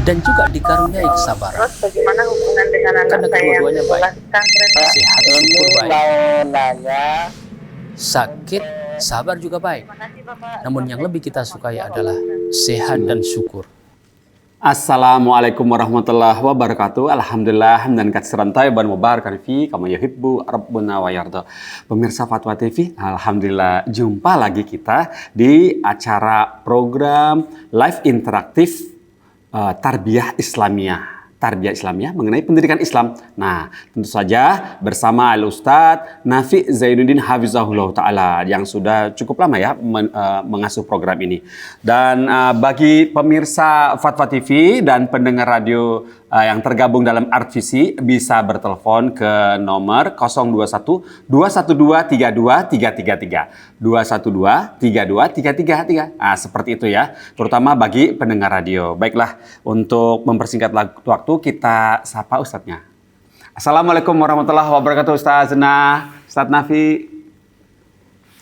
dan juga dikaruniai kesabaran. Terus bagaimana hubungan dengan anak Karena saya yang kedua-duanya baik. pesantren? Sehat, syukur baik. Mau nanya, Sakit, sabar juga baik. Terima kasih Bapak. Namun yang lebih kita sukai adalah sehat dan syukur. Assalamualaikum warahmatullahi wabarakatuh. Alhamdulillah dan katsiran thayyiban mubarakan fi kama yuhibbu rabbuna wa yarda. Pemirsa Fatwa TV, alhamdulillah jumpa lagi kita di acara program live interaktif Tarbiyah Islamiyah mengenai pendidikan Islam. Nah, tentu saja bersama Al-Ustadz Nafi Zainuddin Hafizahullah Ta'ala yang sudah cukup lama ya mengasuh program ini. Dan bagi pemirsa Fatwa TV dan pendengar radio yang tergabung dalam Artvisi bisa bertelepon ke nomor 021 212 32 333 212 32 333. Nah, seperti itu ya, terutama bagi pendengar radio. Baiklah, untuk mempersingkat waktu kita sapa Ustadznya. Assalamualaikum warahmatullahi wabarakatuh Ustaz Nafi.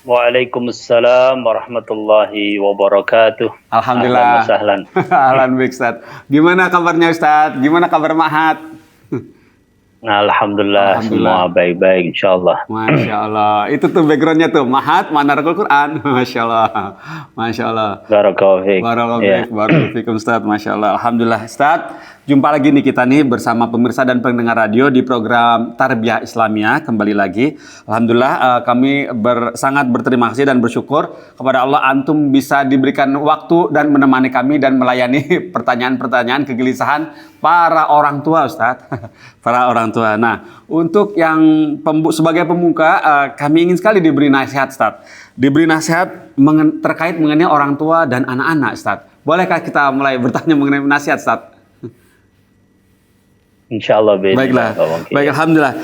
Waalaikumsalam warahmatullahi wabarakatuh. Alhamdulillah. Ahlan wa sahlan. Ahlan bik Ustaz. Gimana kabarnya Ustaz? Gimana kabar Mahat? Alhamdulillah, semua baik-baik insyaallah. Masya Allah. Itu tuh backgroundnya tuh Mahat Manarul Quran. Masya Allah. Masya Allah. Barakallahu fiik. Barakallahu fiikum Ustaz. Masya Allah. Alhamdulillah Ustaz. Jumpa lagi nih kita nih bersama pemirsa dan pendengar radio di program Tarbiyah Islamiyah kembali lagi. Alhamdulillah kami sangat berterima kasih dan bersyukur kepada Allah antum bisa diberikan waktu dan menemani kami dan melayani pertanyaan-pertanyaan kegelisahan para orang tua Ustaz. Para orang tua. Nah, untuk yang sebagai pembuka kami ingin sekali diberi nasihat Ustaz. Diberi nasihat terkait mengenai orang tua dan anak-anak Ustaz. Bolehkah kita mulai bertanya mengenai nasihat Ustaz? Insyaallah. Baiklah. Baik, alhamdulillah.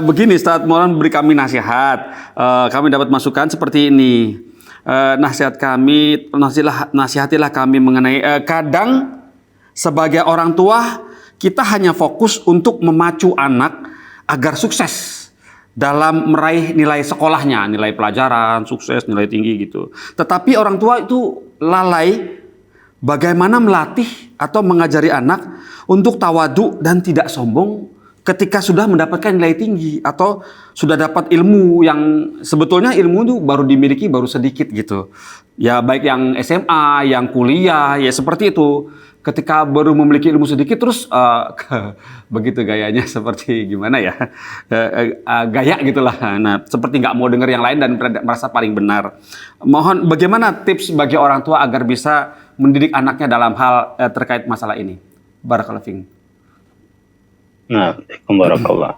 Begini Ustaz, mohon beri kami nasihat. Kami dapat masukan seperti ini. Nasihat kami, nasihatilah kami mengenai kadang sebagai orang tua kita hanya fokus untuk memacu anak agar sukses dalam meraih nilai sekolahnya, nilai pelajaran, sukses, nilai tinggi gitu. Tetapi orang tua itu lalai bagaimana melatih atau mengajari anak untuk tawadu dan tidak sombong ketika sudah mendapatkan nilai tinggi atau sudah dapat ilmu yang sebetulnya ilmu itu baru dimiliki baru sedikit gitu. Ya baik yang SMA, yang kuliah, ya seperti itu. Ketika baru memiliki ilmu sedikit terus begitu gayanya seperti gimana ya, gaya gitulah. Nah seperti nggak mau dengar yang lain dan merasa paling benar. Mohon bagaimana tips bagi orang tua agar bisa mendidik anaknya dalam hal terkait masalah ini. Barakallahu fiik. Nah, barakallah.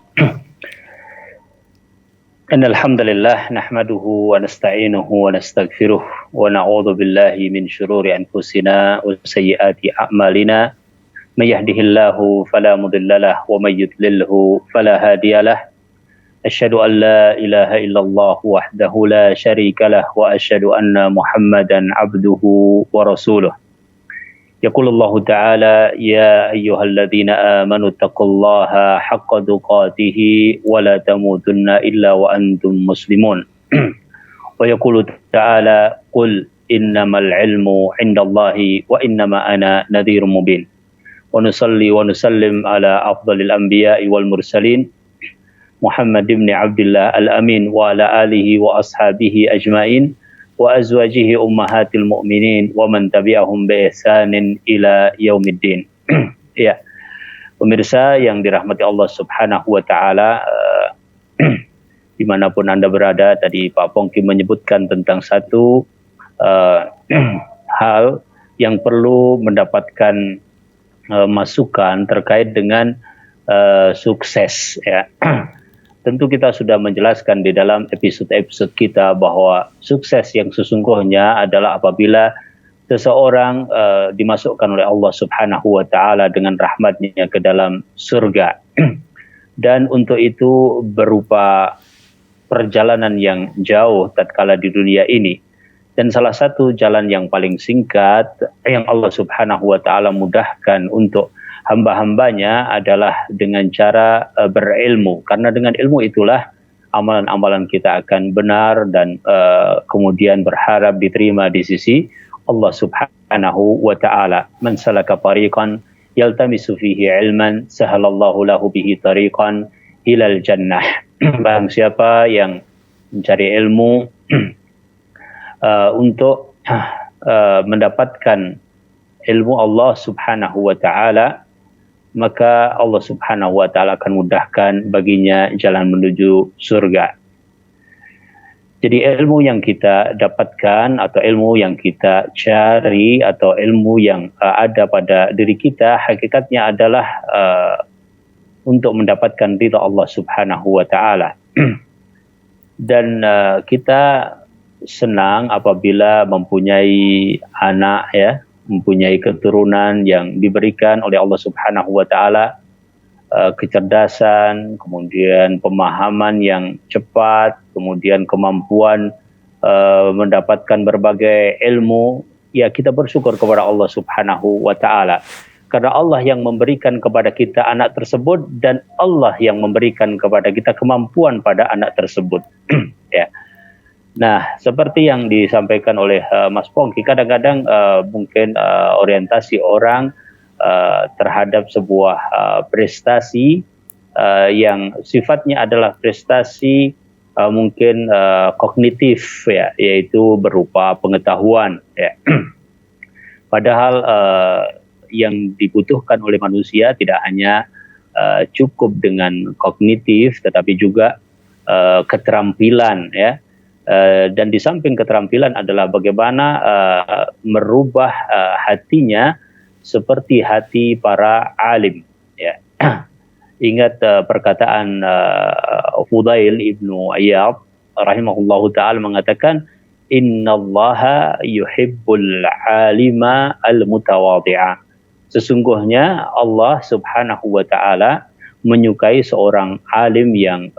Innal hamdalillah nahmaduhu wa nasta'inuhu wa nastaghfiruh wa na'udzu billahi min shururi anfusina wa sayyiati a'malina. May yahdihillahu fala mudhillalah wa may yudlilhu fala hadiyalah. Asyhadu an la ilaha illallah wahdahu la syarikalah wa asyhadu anna Muhammadan abduhu wa rasuluh. Yaqulullahu ta'ala ya ayyuhalladzina amanu taqullaha haqqa tuqatih wa la tamutunna illa wa antum muslimun. Wa yaqulu ta'ala qul innamal ilmu 'indallahi wa innama ana nadhirun mubin. Wa nusalli wa nusallim ala afdhalil anbiya'i wal mursalin Muhammad ibn Abdullah al-Amin wa ala alihi wa ashabihi ajmain wa azwajihi ummahatil mu'minin wa man tabi'ahum bi ihsanin ila yaumiddin. Ya. Pemirsa yang dirahmati Allah Subhanahu wa taala, dimanapun Anda berada, tadi Pak Pongki menyebutkan tentang satu hal yang perlu mendapatkan masukan terkait dengan sukses ya. Tentu kita sudah menjelaskan di dalam episode-episode kita bahwa sukses yang sesungguhnya adalah apabila seseorang dimasukkan oleh Allah Subhanahu wa taala dengan rahmatnya ke dalam surga. Dan untuk itu berupa perjalanan yang jauh tatkala di dunia ini. Dan salah satu jalan yang paling singkat yang Allah Subhanahu wa taala mudahkan untuk hamba-hambanya adalah dengan cara berilmu. Karena dengan ilmu itulah amalan-amalan kita akan benar dan kemudian berharap diterima di sisi Allah Subhanahu wa taala. Man salaka tariqan yaltamisu fihi ilman sahalallahu lahu bihi tariqan ilal jannah. Barang siapa yang mencari ilmu untuk mendapatkan ilmu Allah Subhanahu wa taala, maka Allah Subhanahu wa taala akan mudahkan baginya jalan menuju surga. Jadi ilmu yang kita dapatkan atau ilmu yang kita cari atau ilmu yang ada pada diri kita hakikatnya adalah untuk mendapatkan ridha Allah Subhanahu wa taala. Dan kita senang apabila mempunyai anak, ya, mempunyai keturunan yang diberikan oleh Allah Subhanahu wa taala kecerdasan, kemudian pemahaman yang cepat, kemudian kemampuan mendapatkan berbagai ilmu. Ya, kita bersyukur kepada Allah Subhanahu wa taala. Karena Allah yang memberikan kepada kita anak tersebut dan Allah yang memberikan kepada kita kemampuan pada anak tersebut. Ya. Nah, seperti yang disampaikan oleh Mas Pongki, kadang-kadang mungkin orientasi orang terhadap sebuah prestasi yang sifatnya adalah prestasi mungkin kognitif, ya, yaitu berupa pengetahuan. Ya. Padahal yang dibutuhkan oleh manusia tidak hanya cukup dengan kognitif, tetapi juga keterampilan, ya. Dan di samping keterampilan adalah bagaimana merubah hatinya seperti hati para alim. Ya. Ingat perkataan Fudail ibnu Iyad rahimahullahu ta'ala mengatakan, innallaha yuhibbul alima al-mutawadhi'a. Sesungguhnya Allah Subhanahu wa ta'ala menyukai seorang alim yang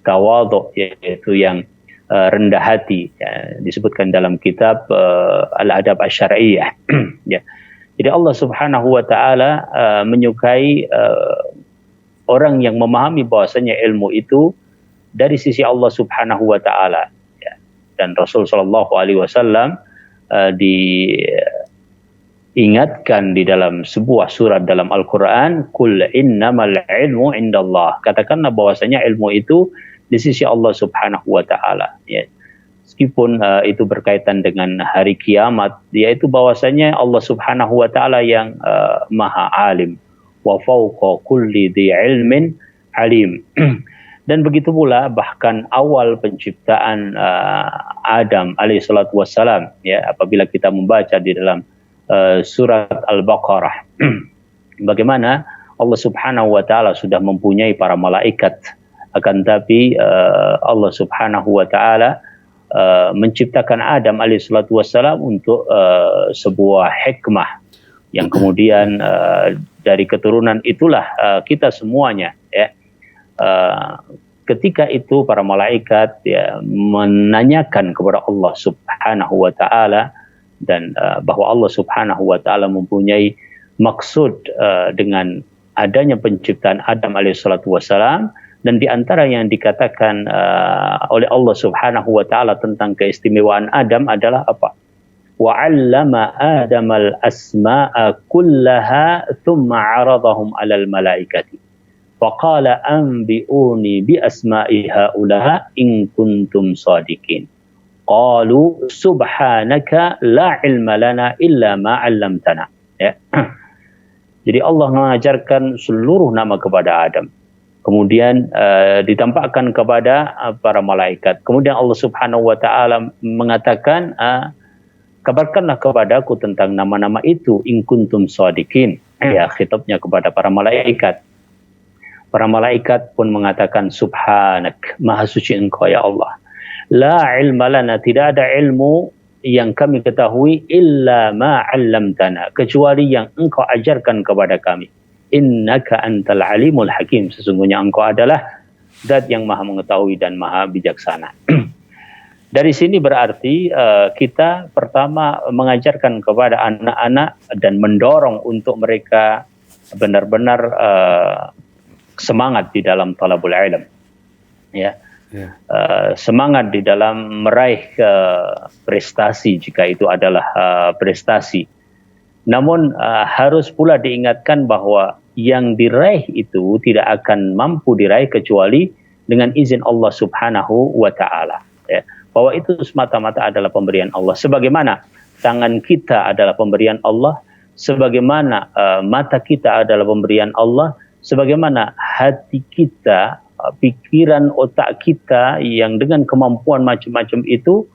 tawadhu, yaitu yang rendah hati, ya, disebutkan dalam kitab Al-Adab Asy-Syar'iyyah. Ya. Jadi Allah Subhanahu wa taala menyukai orang yang memahami bahwasanya ilmu itu dari sisi Allah Subhanahu wa taala, ya. Dan Rasul sallallahu alaihi wasallam diingatkan di dalam sebuah surat dalam Al-Qur'an, "Qul innamal ilmu indallah." Katakanlah bahwasanya ilmu itu di sisi Allah Subhanahu wa taala, ya. Meskipun itu berkaitan dengan hari kiamat, yaitu bahwasanya Allah Subhanahu wa taala yang maha alim, wa fawqa kulli dhi ilmin alim. Dan begitu pula bahkan awal penciptaan Adam alaihi salatu wassalam, ya, apabila kita membaca di dalam surat Al-Baqarah bagaimana Allah Subhanahu wa taala sudah mempunyai para malaikat, akan tapi Allah Subhanahu wa taala menciptakan Adam alaihissalatu wassalam untuk sebuah hikmah yang kemudian dari keturunan itulah kita semuanya, ya. Ketika itu para malaikat, ya, menanyakan kepada Allah Subhanahu wa taala dan bahwa Allah Subhanahu wa taala mempunyai maksud dengan adanya penciptaan Adam alaihissalatu wassalam. Dan di antara yang dikatakan oleh Allah Subhanahu wa taala tentang keistimewaan Adam adalah apa? Wa 'allama Adamal asma'a kullaha thumma 'aradahum 'alal malaikati. Fa qala anbi'uni bi asma'i haula in kuntum shadiqin. Qalu subhanaka la 'ilma lana illa ma 'allamtana. Ya. Jadi Allah mengajarkan seluruh nama kepada Adam. Kemudian ditampakkan kepada para malaikat. Kemudian Allah Subhanahu wa taala mengatakan, kabarkanlah kepadaku tentang nama-nama itu in kuntum shadiqin. Ya, khitabnya kepada para malaikat. Para malaikat pun mengatakan subhanak, maha suci engkau ya Allah. La ilma lana, tidak ada ilmu yang kami ketahui illa ma 'allamtana, kecuali yang engkau ajarkan kepada kami. Innaka antal alimul hakim, sesungguhnya engkau adalah zat yang maha mengetahui dan maha bijaksana. Dari sini berarti kita pertama mengajarkan kepada anak-anak dan mendorong untuk mereka benar-benar semangat di dalam talabul ilm, ya. semangat di dalam meraih prestasi jika itu adalah prestasi. Namun harus pula diingatkan bahwa yang diraih itu tidak akan mampu diraih kecuali dengan izin Allah Subhanahu wa taala, ya. Bahwa itu semata-mata adalah pemberian Allah. Sebagaimana tangan kita adalah pemberian Allah, sebagaimana mata kita adalah pemberian Allah, sebagaimana hati kita, pikiran otak kita yang dengan kemampuan macam-macam itu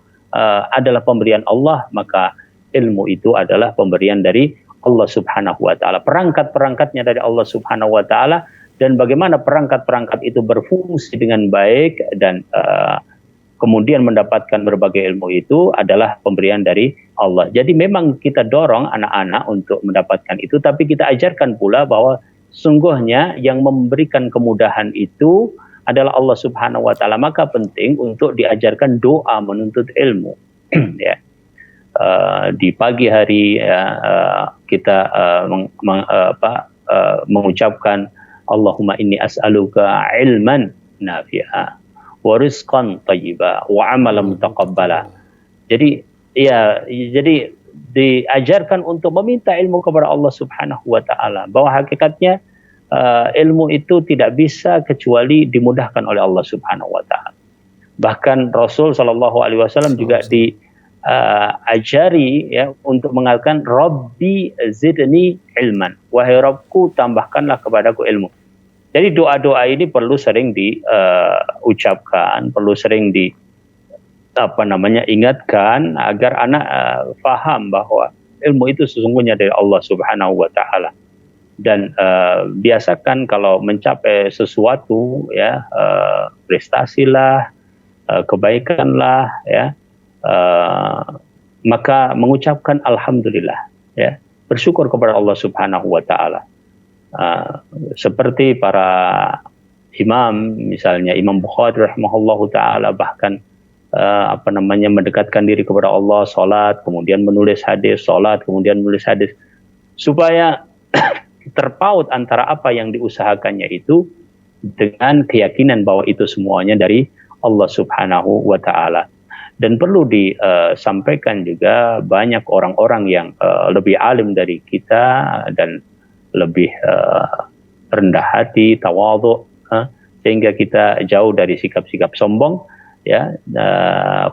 adalah pemberian Allah, maka ilmu itu adalah pemberian dari Allah Subhanahu wa taala. Perangkat-perangkatnya dari Allah Subhanahu wa taala, dan bagaimana perangkat-perangkat itu berfungsi dengan baik dan kemudian mendapatkan berbagai ilmu itu adalah pemberian dari Allah. Jadi memang kita dorong anak-anak untuk mendapatkan itu, tapi kita ajarkan pula bahwa sungguhnya yang memberikan kemudahan itu adalah Allah Subhanahu wa taala. Maka penting untuk diajarkan doa menuntut ilmu. Ya. Di pagi hari kita mengucapkan Allahumma inni as'aluka ilman nafi'a wa rizqan thayyiba wa amalan mutaqabbala. Jadi diajarkan untuk meminta ilmu kepada Allah Subhanahu wa taala, bahwa hakikatnya ilmu itu tidak bisa kecuali dimudahkan oleh Allah Subhanahu wa taala. Bahkan Rasul sallallahu alaihi wasallam juga ajari, ya, untuk mengatakan Rabbi zidni ilman, wahai Rabbku tambahkanlah kepadaku ilmu. Jadi doa-doa ini perlu sering diucapkan, perlu sering ingatkan agar anak faham bahwa ilmu itu sesungguhnya dari Allah Subhanahu wa taala. Dan biasakan kalau mencapai sesuatu, ya, prestasilah, kebaikanlah, ya, maka mengucapkan alhamdulillah, ya, bersyukur kepada Allah Subhanahu wa taala. Seperti para imam, misalnya Imam Bukhari rahimahullahu taala, bahkan mendekatkan diri kepada Allah, salat, kemudian menulis hadis, salat, kemudian menulis hadis, supaya terpaut antara apa yang diusahakannya itu dengan keyakinan bahwa itu semuanya dari Allah Subhanahu wa taala. Dan perlu disampaikan juga, banyak orang-orang yang lebih alim dari kita dan lebih rendah hati, tawadhu, sehingga kita jauh dari sikap-sikap sombong, ya.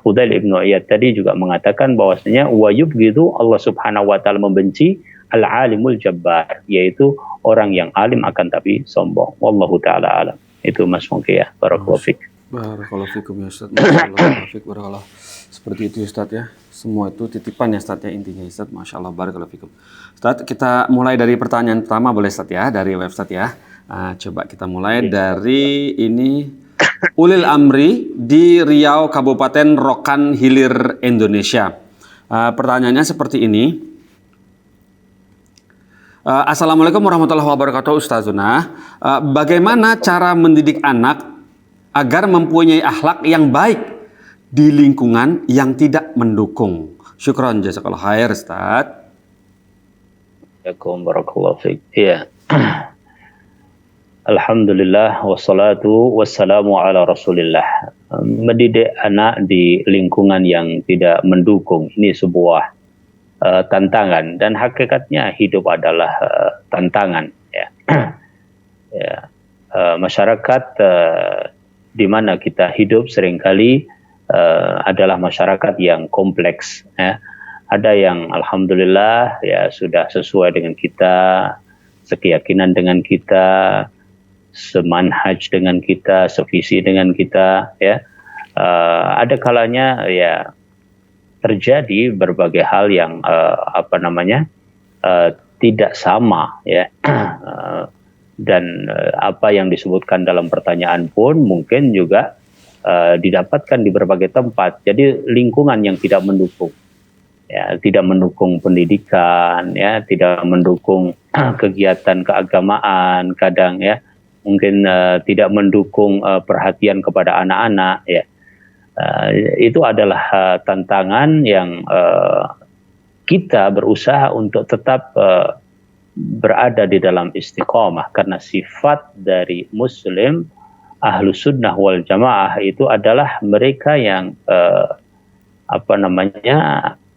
Fudail ibnu Iyad tadi juga mengatakan bahwasanya wayub gitu, Allah Subhanahu wa taala membenci al-alimul jabbar, yaitu orang yang alim akan tapi sombong. Wallahu taala alam. Itu Mas Mungki, ya. Barakallahu fiik. Barakallahu fikum ya Ustaz. Barakallahu. Seperti itu Ustaz, ya. Semua itu titipan ya Ustaz, ya, intinya Ustaz. Masya Allah, barakallahu fikum. Ustaz, kita mulai dari pertanyaan pertama boleh Ustaz, ya, dari website, ya. Coba kita mulai dari ini. Ulil Amri di Riau, Kabupaten Rokan Hilir, Indonesia. Pertanyaannya seperti ini. Assalamualaikum warahmatullahi wabarakatuh Ustazuna. Bagaimana cara mendidik anak agar mempunyai akhlak yang baik di lingkungan yang tidak mendukung? Syukran jazakallahu khair Ustaz. Barakallahu fiik. Iya. Alhamdulillah wassalatu wassalamu ala Rasulillah. Mendidik anak di lingkungan yang tidak mendukung ini sebuah tantangan, dan hakikatnya hidup adalah tantangan, ya. Ya. Masyarakat di mana kita hidup seringkali adalah masyarakat yang kompleks, ya. Ada yang alhamdulillah, ya, sudah sesuai dengan kita, sekeyakinan dengan kita, semanhaj dengan kita, sevisi dengan kita, ya. Ada kalanya, ya, terjadi berbagai hal yang tidak sama, ya. Dan apa yang disebutkan dalam pertanyaan pun mungkin juga didapatkan di berbagai tempat. Jadi lingkungan yang tidak mendukung, ya, tidak mendukung pendidikan, ya, tidak mendukung kegiatan keagamaan, kadang, ya, mungkin tidak mendukung perhatian kepada anak-anak, ya. Itu adalah tantangan yang kita berusaha untuk tetap berada di dalam istiqomah, karena sifat dari muslim Ahlus Sunnah wal Jamaah itu adalah mereka yang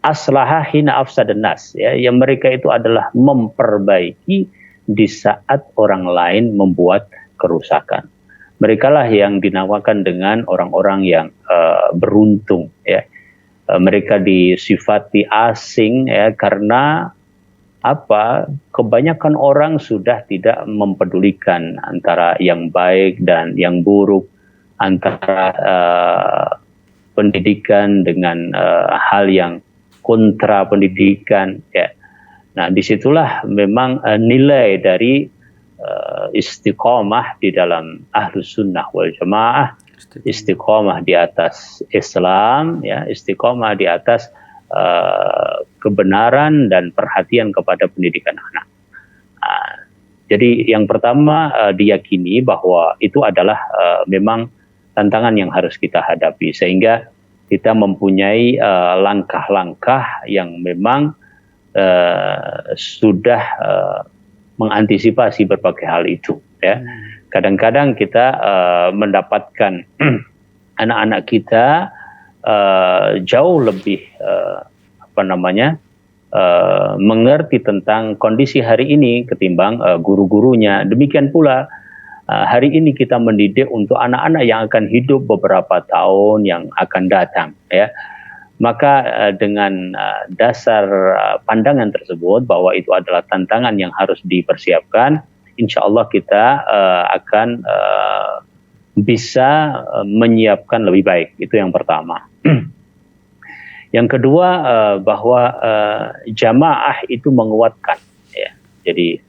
aslaha hina afsadan nas, ya, yang mereka itu adalah memperbaiki di saat orang lain membuat kerusakan. Merekalah yang dinamakan dengan orang-orang yang beruntung, ya. Mereka disifati asing, ya, karena apa? Kebanyakan orang sudah tidak mempedulikan antara yang baik dan yang buruk, antara pendidikan dengan hal yang kontra pendidikan, ya. Nah, disitulah memang nilai dari istiqomah di dalam Ahlus Sunnah wal Jamaah, istiqomah di atas Islam, ya, istiqomah di atas kebenaran dan perhatian kepada pendidikan anak. Jadi yang pertama diyakini bahwa itu adalah memang tantangan yang harus kita hadapi, sehingga kita mempunyai langkah-langkah yang memang sudah mengantisipasi berbagai hal itu, ya. Kadang-kadang kita mendapatkan anak-anak kita jauh lebih mengerti tentang kondisi hari ini ketimbang guru-gurunya. Demikian pula hari ini kita mendidik untuk anak-anak yang akan hidup beberapa tahun yang akan datang, ya. Maka dengan dasar pandangan tersebut bahwa itu adalah tantangan yang harus dipersiapkan, insya Allah kita akan bisa menyiapkan lebih baik. Itu yang pertama. Yang kedua, bahwa jamaah itu menguatkan, ya. Jadi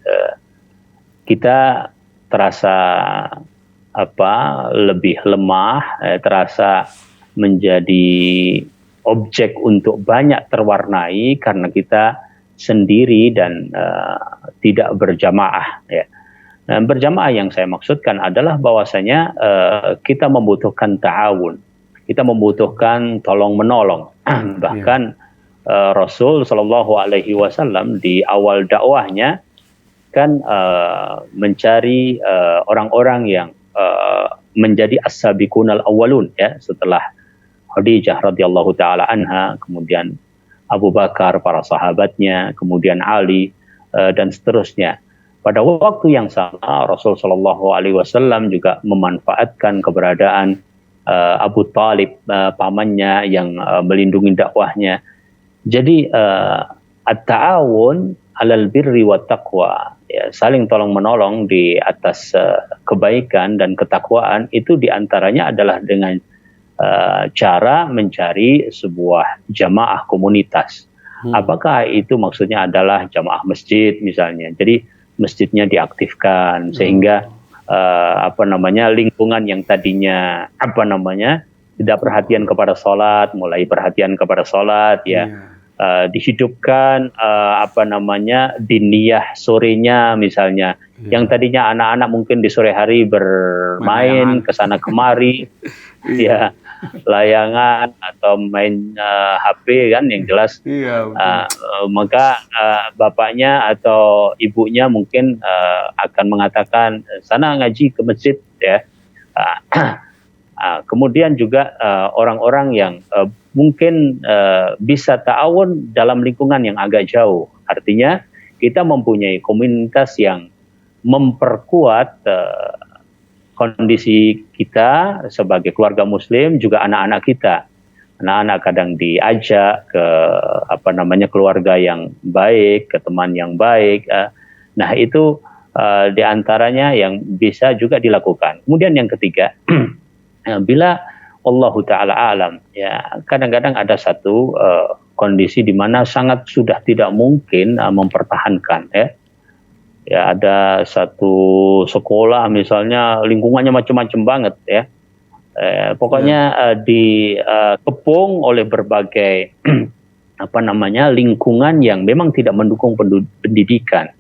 kita terasa lebih lemah, terasa menjadi objek untuk banyak terwarnai karena kita sendiri dan tidak berjamaah, ya. Nah, berjamaah yang saya maksudkan adalah bahwasanya kita membutuhkan ta'awun, kita membutuhkan tolong menolong. Bahkan Rasul Shallallahu Alaihi Wasallam di awal dakwahnya kan mencari orang-orang yang menjadi as-sabiqunal awwalun, ya, setelah Khadijah radhiyallahu taala anha, kemudian Abu Bakar, para sahabatnya, kemudian Ali, dan seterusnya. Pada waktu yang sama Rasul Shallallahu Alaihi Wasallam juga memanfaatkan keberadaan Abu Talib, pamannya, yang melindungi dakwahnya. Jadi at-ta'awun 'alal birri wat taqwa, ya, saling tolong menolong di atas kebaikan dan ketakwaan, itu diantaranya adalah dengan cara mencari sebuah jamaah komunitas. Apakah itu maksudnya adalah jamaah masjid misalnya? Jadi masjidnya diaktifkan sehingga lingkungan yang tadinya tidak perhatian kepada sholat, mulai perhatian kepada sholat, ya. Dihidupkan diniyah sorenya misalnya, yang tadinya anak-anak mungkin di sore hari bermain kesana kemari, ya, layangan atau main HP kan, yang jelas. Maka bapaknya atau ibunya mungkin akan mengatakan sana ngaji ke masjid, ya. Kemudian juga orang-orang yang mungkin bisa ta'awun dalam lingkungan yang agak jauh. Artinya kita mempunyai komunitas yang memperkuat kondisi kita sebagai keluarga muslim, juga anak-anak kita. Anak-anak kadang diajak ke keluarga yang baik, ke teman yang baik. Nah, itu diantaranya yang bisa juga dilakukan. Kemudian yang ketiga, bila Allahu Ta'ala alam, ya, kadang-kadang ada satu kondisi di mana sangat sudah tidak mungkin mempertahankan, ya. Ya, ada satu sekolah misalnya lingkungannya macam-macam banget, ya. Pokoknya dikepung oleh berbagai lingkungan yang memang tidak mendukung pendidikan.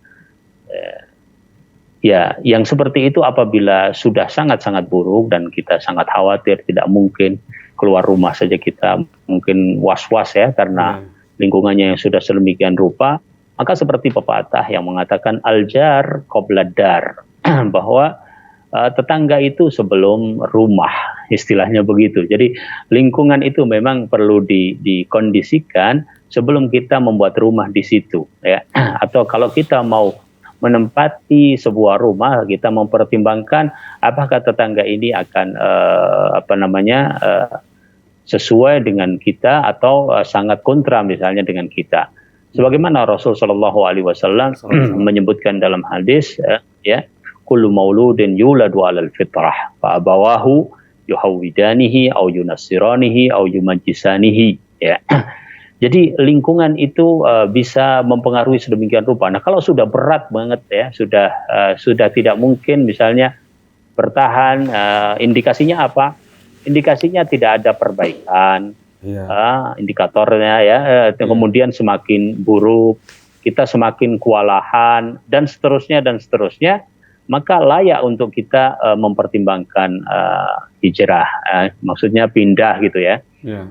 Ya, yang seperti itu apabila sudah sangat-sangat buruk dan kita sangat khawatir, tidak mungkin keluar rumah saja kita mungkin was-was, ya, karena lingkungannya yang sudah sedemikian rupa. Maka seperti pepatah yang mengatakan al-jar qabla dar, bahwa tetangga itu sebelum rumah, istilahnya begitu. Jadi lingkungan itu memang perlu dikondisikan sebelum kita membuat rumah di situ, ya. Atau kalau kita mau menempati sebuah rumah, kita mempertimbangkan apakah tetangga ini akan sesuai dengan kita atau sangat kontra misalnya dengan kita. Sebagaimana Rasul Shallallahu Alaihi Wasallam menyebutkan dalam hadis, ya. Kullu mauludin yuladu 'alal fitrah fa abawahu yuhawwidanihi aw yunassiranihi aw yumajjisanihi, ya. Jadi lingkungan itu bisa mempengaruhi sedemikian rupa. Nah, kalau sudah berat banget ya, sudah tidak mungkin misalnya bertahan, indikasinya apa? Indikasinya tidak ada perbaikan. Indikatornya ya, kemudian semakin buruk, kita semakin kewalahan dan seterusnya, maka layak untuk kita mempertimbangkan hijrah, maksudnya pindah gitu ya.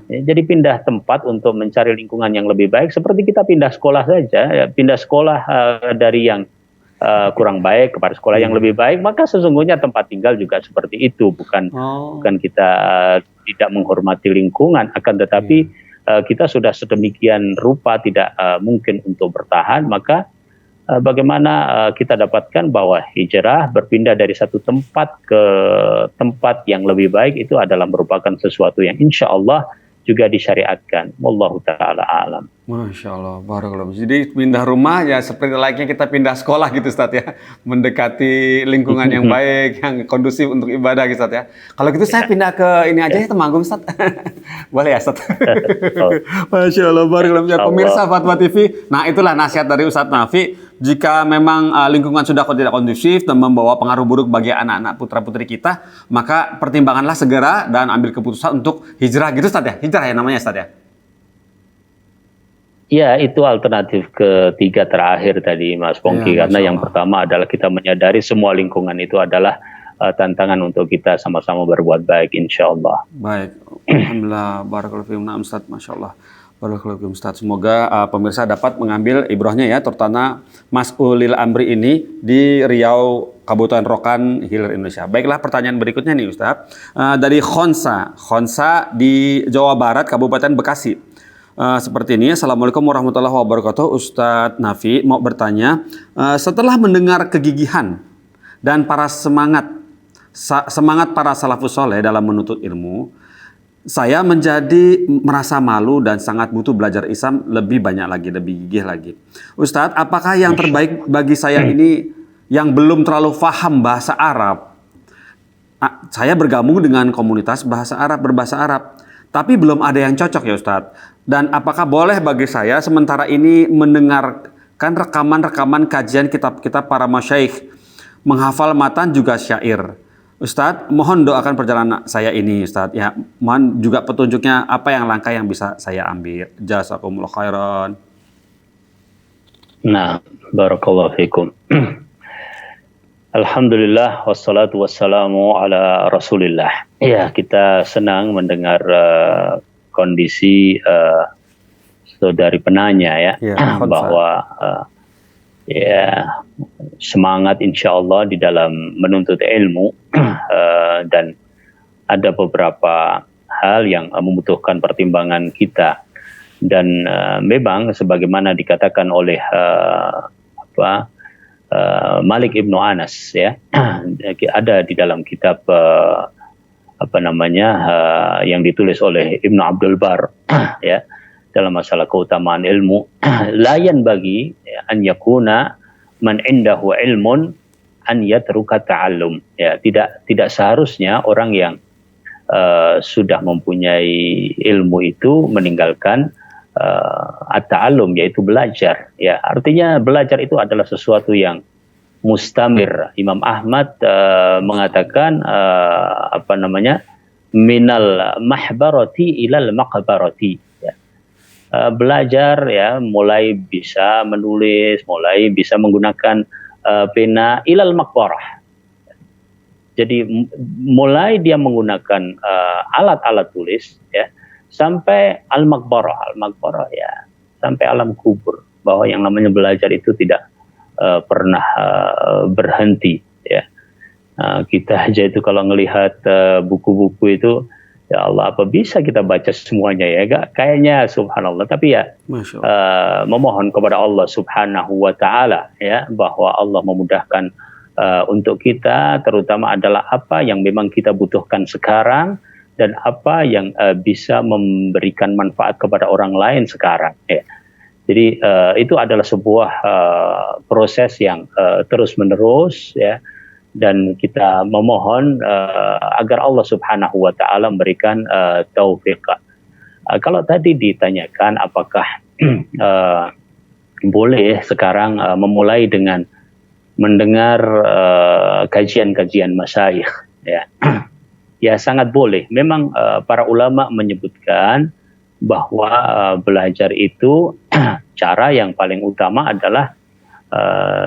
Jadi pindah tempat untuk mencari lingkungan yang lebih baik, seperti kita pindah sekolah saja, ya. Pindah sekolah dari yang kurang baik kepada sekolah yang lebih baik, maka sesungguhnya tempat tinggal juga seperti itu, bukan kita tidak menghormati lingkungan, akan tetapi kita sudah sedemikian rupa tidak mungkin untuk bertahan, maka bagaimana kita dapatkan bahwa hijrah berpindah dari satu tempat ke tempat yang lebih baik itu adalah merupakan sesuatu yang insya Allah juga disyariatkan. Wallahu ta'ala alam. Masya Allah, barakallahu. Jadi pindah rumah ya seperti layaknya kita pindah sekolah gitu Ustaz ya. Mendekati lingkungan yang baik, yang kondusif untuk ibadah gitu Ustaz ya. Kalau gitu saya pindah ke ini aja ya, Temanggung Ustaz. Boleh ya Ustaz? Masya Allah, barakallahu. Pemirsa Fatwa TV, nah itulah nasihat dari Ustaz Nafi. Jika memang lingkungan sudah tidak kondusif dan membawa pengaruh buruk bagi anak-anak putra-putri kita, maka pertimbanganlah segera dan ambil keputusan untuk hijrah gitu Ustaz ya. Hijrah ya namanya Ustaz ya. Ya, itu alternatif ketiga terakhir tadi Mas Pongki, karena yang pertama adalah kita menyadari semua lingkungan itu adalah tantangan untuk kita sama-sama berbuat baik, insya Allah. Baik, alhamdulillah, barakallahu fiikum, Ustaz, masya Allah. Barakallahu fiikum Ustaz. Semoga pemirsa dapat mengambil ibrahnya ya, terutama Mas Ulil Amri ini di Riau, Kabupaten Rokan Hilir, Indonesia. Baiklah, pertanyaan berikutnya nih Ustaz. Dari Khonsa di Jawa Barat, Kabupaten Bekasi. Seperti ini, Assalamualaikum warahmatullahi wabarakatuh. Ustadz Nafi mau bertanya, setelah mendengar kegigihan dan para semangat para salafus soleh dalam menuntut ilmu, saya menjadi merasa malu dan sangat butuh belajar Islam lebih banyak lagi, lebih gigih lagi. Ustadz, apakah yang terbaik bagi saya ini yang belum terlalu paham bahasa Arab? Saya bergabung dengan komunitas berbahasa Arab, tapi belum ada yang cocok ya Ustadz. Dan apakah boleh bagi saya sementara ini mendengarkan rekaman-rekaman kajian kitab-kitab para masyaikh, menghafal matan juga syair? Ustadz, mohon doakan perjalanan saya ini Ustadz. Ya, mohon juga petunjuknya apa yang langkah yang bisa saya ambil. Jazakumullah khairan. Nah, barakallahu fikum. Alhamdulillah wassalatu wassalamu ala Rasulillah. Ya, kita senang mendengar kondisi saudari penanya ya, bahwa semangat insya Allah di dalam menuntut ilmu dan ada beberapa hal yang membutuhkan pertimbangan kita, dan memang sebagaimana dikatakan oleh Malik Ibnu Anas ya, ada di dalam kitab yang ditulis oleh Ibnu Abdul Bar ya, dalam masalah keutamaan ilmu, layan bagi an yakuna man indahu ilmun an yatruka ta'allum, ya, tidak seharusnya orang yang sudah mempunyai ilmu itu meninggalkan at-ta'allum, yaitu belajar ya. Artinya belajar itu adalah sesuatu yang mustamir. Imam Ahmad mengatakan minal mahbarati ilal maqbarati ya. Belajar ya, mulai bisa menulis, mulai bisa menggunakan pena ilal maqbarah. Jadi mulai dia menggunakan alat-alat tulis ya, sampai al-maqbarah ya, sampai alam kubur, bahwa yang namanya belajar itu tidak pernah berhenti ya. Kita aja itu kalau ngelihat buku-buku itu, ya Allah, apa bisa kita baca semuanya ya? Kayaknya subhanallah. Tapi ya memohon kepada Allah Subhanahu wa taala ya, bahwa Allah memudahkan untuk kita, terutama adalah apa yang memang kita butuhkan sekarang dan apa yang bisa memberikan manfaat kepada orang lain sekarang ya. Jadi itu adalah sebuah proses yang terus-menerus ya, dan kita memohon agar Allah Subhanahu wa taala memberikan taufik. Kalau tadi ditanyakan apakah boleh sekarang memulai dengan mendengar kajian-kajian masyayikh ya. Ya sangat boleh. Memang para ulama menyebutkan bahwa belajar itu cara yang paling utama adalah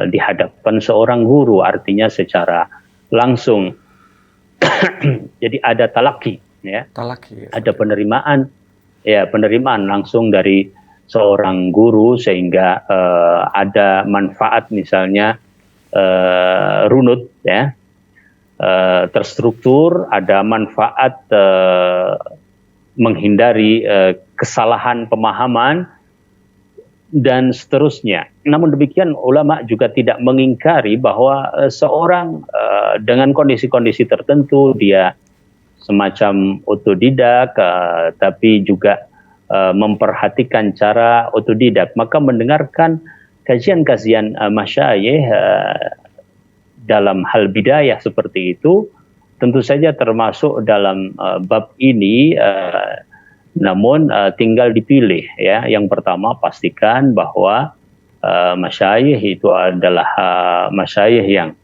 di hadapan seorang guru, artinya secara langsung. Jadi ada talaki ya. Ada penerimaan ya, penerimaan langsung dari seorang guru, sehingga ada manfaat, misalnya runut ya, terstruktur, ada manfaat menghindari kesalahan pemahaman dan seterusnya. Namun demikian, ulama juga tidak mengingkari bahwa seorang dengan kondisi-kondisi tertentu dia semacam otodidak, tapi juga memperhatikan cara otodidak, maka mendengarkan kajian-kajian masyayikh dalam hal bidayah seperti itu tentu saja termasuk dalam bab ini, namun tinggal dipilih ya. Yang pertama, pastikan bahwa masyayikh itu adalah masyayikh yang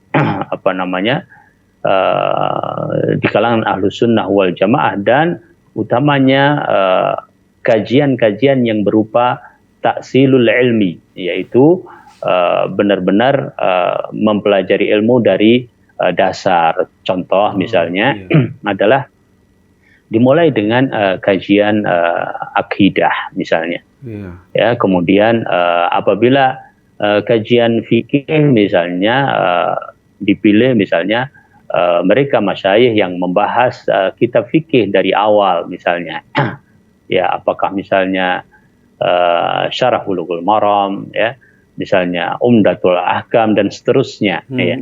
di kalangan Ahlus Sunnah wal Jamaah, dan utamanya kajian-kajian yang berupa taksilul ilmi, yaitu benar-benar mempelajari ilmu dari dasar. Contoh misalnya adalah dimulai dengan kajian akidah misalnya. Ya, kemudian apabila kajian fikih misalnya dipilih, misalnya mereka masyayikh yang membahas kitab fikih dari awal misalnya. Ya, apakah misalnya Syarah Bulughul Maram ya, misalnya Umdatul Ahkam dan seterusnya ya.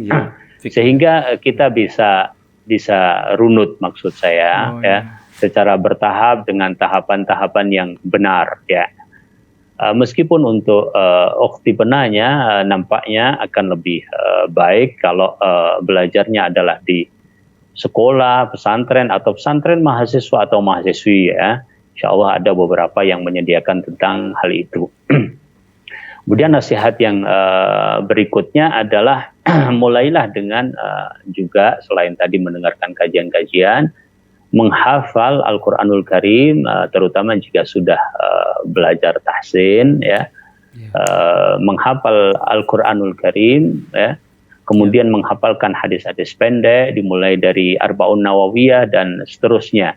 Sehingga kita bisa runut, maksud saya secara bertahap dengan tahapan-tahapan yang benar ya. Meskipun untuk ukhti penanya nampaknya akan lebih baik kalau belajarnya adalah di sekolah, pesantren atau pesantren mahasiswa atau mahasiswi ya. Insyaallah ada beberapa yang menyediakan tentang hal itu. Kemudian nasihat yang berikutnya adalah mulailah dengan juga selain tadi mendengarkan kajian-kajian, menghafal Al-Quranul Karim, terutama jika sudah belajar tahsin ya, menghafal Al-Quranul Karim ya, kemudian menghafalkan hadis-hadis pendek dimulai dari Arba'un Nawawiyah dan seterusnya.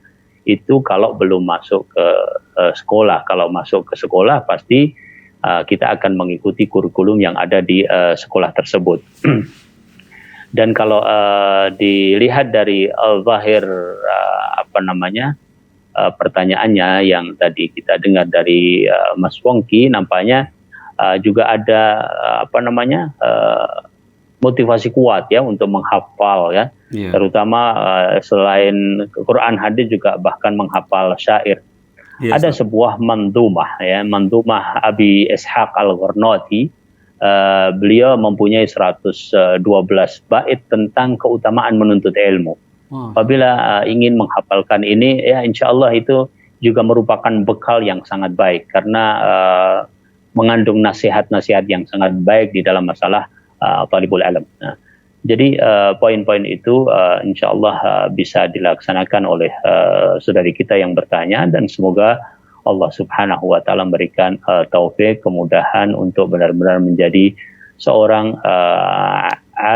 Itu kalau belum masuk ke sekolah. Kalau masuk ke sekolah pasti kita akan mengikuti kurikulum yang ada di sekolah tersebut. Dan kalau dilihat dari al-zahir pertanyaannya yang tadi kita dengar dari Mas Wongki, nampaknya juga ada motivasi kuat ya untuk menghafal ya. Terutama selain Quran, hadis juga bahkan menghafal syair. Ada sebuah mandumah ya, mandumah Abi Ishaq Al-Gharnati. Beliau mempunyai 112 bait tentang keutamaan menuntut ilmu. Apabila ingin menghafalkan ini ya, insyaallah itu juga merupakan bekal yang sangat baik, karena mengandung nasihat-nasihat yang sangat baik di dalam masalah talibul ilm. Jadi poin-poin itu insyaallah bisa dilaksanakan oleh saudari kita yang bertanya, dan semoga Allah Subhanahu wa taala memberikan taufik, kemudahan untuk benar-benar menjadi seorang